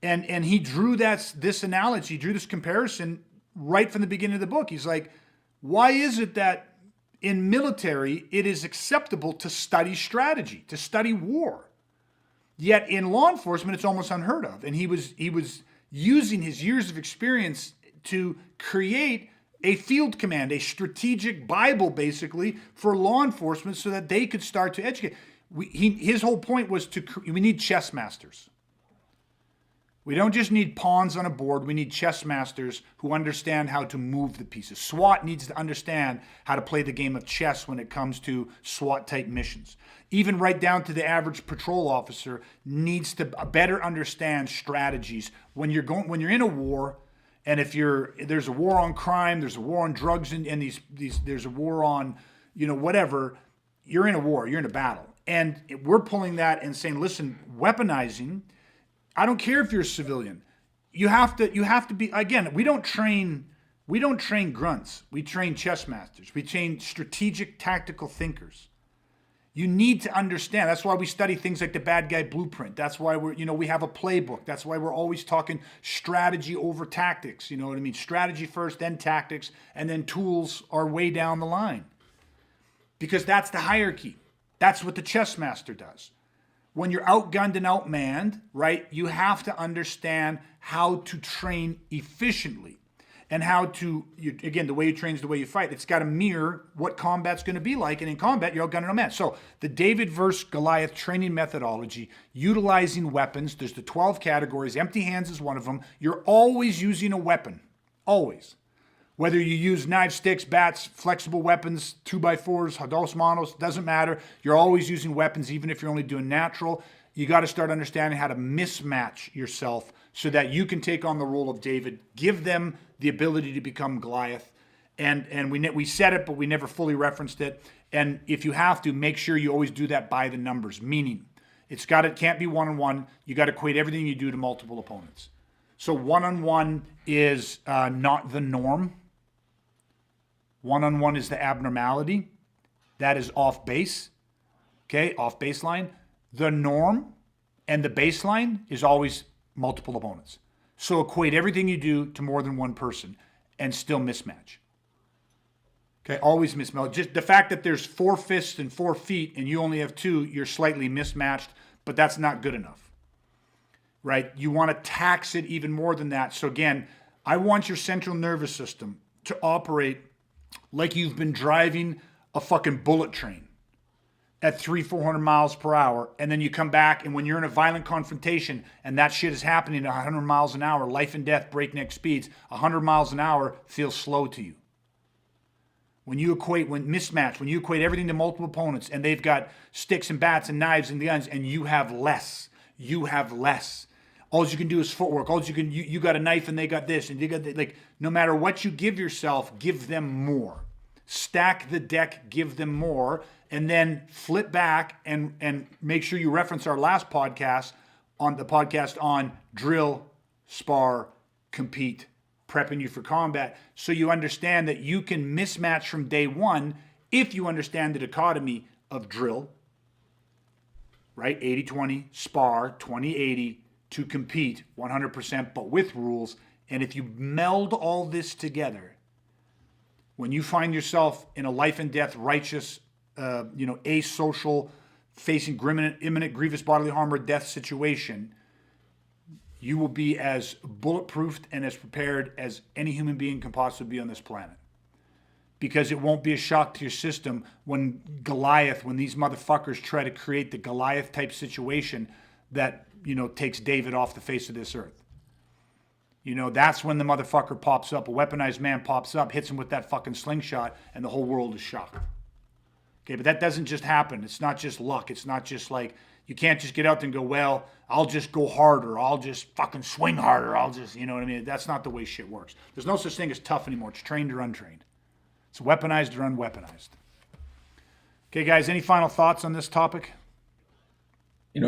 And he drew this analogy, drew this comparison right from the beginning of the book. He's like, why is it that in military it is acceptable to study strategy, to study war? Yet in law enforcement it's almost unheard of. And he was using his years of experience to create a field command, a strategic Bible basically for law enforcement so that they could start to educate. His whole point was we need chess masters. We don't just need pawns on a board. We need chess masters who understand how to move the pieces. SWAT needs to understand how to play the game of chess when it comes to SWAT-type missions. Even right down to the average patrol officer needs to better understand strategies when you're in a war. And if there's a war on crime, there's a war on drugs, and there's a war on, whatever. You're in a war. You're in a battle, and we're pulling that and saying, listen, weaponizing. I don't care if you're a civilian. You have to be, again, we don't train grunts. We train chess masters. We train strategic tactical thinkers. You need to understand. That's why we study things like the bad guy blueprint. That's why we have a playbook. That's why we're always talking strategy over tactics. You know what I mean? Strategy first, then tactics, and then tools are way down the line. Because that's the hierarchy. That's what the chess master does. When you're outgunned and outmanned, right, you have to understand how to train efficiently and how to, again, the way you train is the way you fight. It's got to mirror what combat's going to be like. And in combat, you're outgunned and outmanned. So the David versus Goliath training methodology, utilizing weapons, there's the 12 categories. Empty hands is one of them. You're always using a weapon, always. Whether you use knives, sticks, bats, flexible weapons, 2x4s, dos manos, doesn't matter. You're always using weapons, even if you're only doing natural. You got to start understanding how to mismatch yourself so that you can take on the role of David. Give them the ability to become Goliath. And we said it, but we never fully referenced it. And if you have to, make sure you always do that by the numbers. Meaning, it can't be one-on-one. You got to equate everything you do to multiple opponents. So one-on-one is not the norm. One-on-one is the abnormality. That is off base. Okay, off baseline. The norm and the baseline is always multiple opponents. So equate everything you do to more than one person and still mismatch. Okay, always mismatch. Just the fact that there's 4 fists and 4 feet and you only have 2, you're slightly mismatched, but that's not good enough. Right? You want to tax it even more than that. So again, I want your central nervous system to operate like you've been driving a fucking bullet train at 300-400 miles per hour, and then you come back, and when you're in a violent confrontation and that shit is happening at 100 miles an hour, life and death, breakneck speeds, 100 miles an hour feels slow to you. When you equate everything to multiple opponents, and they've got sticks and bats and knives and guns, and you have less. All you can do is footwork. You got a knife and they got this, and you got that. No matter what you give yourself, give them more. Stack the deck, give them more, and then flip back and make sure you reference our last podcast on drill, spar, compete, prepping you for combat, so you understand that you can mismatch from day one if you understand the dichotomy of drill, right? 80-20, spar, 20-80, to compete 100%, but with rules. And if you meld all this together, when you find yourself in a life and death righteous, asocial, facing imminent grievous bodily harm or death situation, you will be as bulletproofed and as prepared as any human being can possibly be on this planet. Because it won't be a shock to your system when these motherfuckers try to create the Goliath type situation that takes David off the face of this earth. That's when the motherfucker pops up, a weaponized man pops up, hits him with that fucking slingshot, and the whole world is shocked. Okay, but that doesn't just happen. It's not just luck. It's not just like, you can't just get out there and go, well, I'll just go harder. I'll just fucking swing harder. I'll just, you know what I mean? That's not the way shit works. There's no such thing as tough anymore. It's trained or untrained. It's weaponized or unweaponized. Okay, guys, any final thoughts on this topic?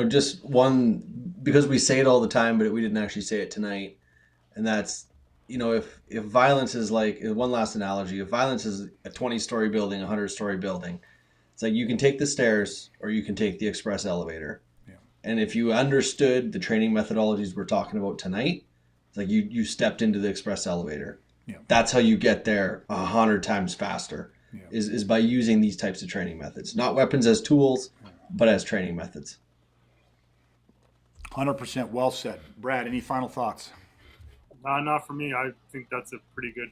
Just one because we say it all the time, but we didn't actually say it tonight. And that's, if violence is like, one last analogy, if violence is a 20-story building, a 100-story building, it's like you can take the stairs or you can take the express elevator. Yeah. And if you understood the training methodologies we're talking about tonight, it's like you stepped into the express elevator. Yeah. That's how you get there 100 times faster, is by using these types of training methods. Not weapons as tools, but as training methods. 100% well said. Brad, any final thoughts? Not for me. I think that's a pretty good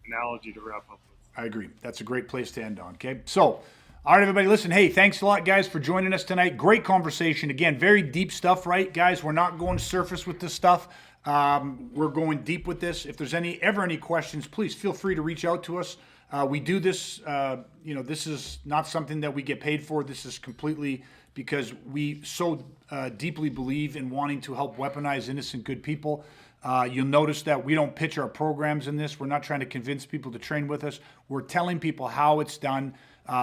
analogy to wrap up with. I agree. That's a great place to end on. Okay. So, all right, everybody, listen. Hey, thanks a lot, guys, for joining us tonight. Great conversation. Again, very deep stuff, right, guys? We're not going surface with this stuff. We're going deep with this. If there's ever any questions, please feel free to reach out to us. We do this, this is not something that we get paid for. This is completely because we so deeply believe in wanting to help weaponize innocent, good people. You'll notice that we don't pitch our programs in this. We're not trying to convince people to train with us. We're telling people how it's done.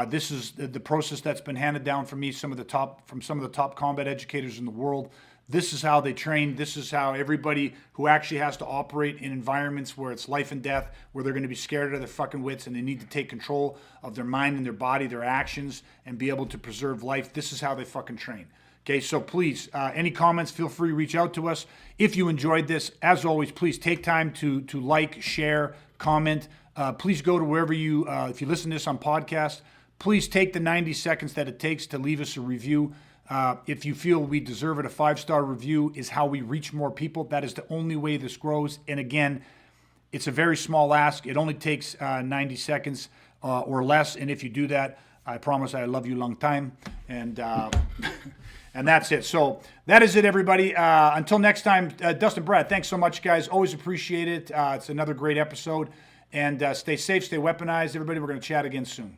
This is the process that's been handed down from me, some of the top combat educators in the world. This is how they train. This is how everybody who actually has to operate in environments where it's life and death, where they're going to be scared out of their fucking wits and they need to take control of their mind and their body, their actions, and be able to preserve life. This is how they fucking train. Okay, so please, any comments, feel free to reach out to us. If you enjoyed this, as always, please take time to like, share, comment. Please go to wherever if you listen to this on podcast, please take the 90 seconds that it takes to leave us a review. If you feel we deserve it, a 5-star review is how we reach more people. That is the only way this grows. And again, it's a very small ask. It only takes 90 seconds or less. And if you do that, I promise I love you long time. And and that's it. So that is it, everybody. Until next time, Dustin, Brad, thanks so much, guys. Always appreciate it. It's another great episode. And stay safe, stay weaponized. Everybody, we're going to chat again soon.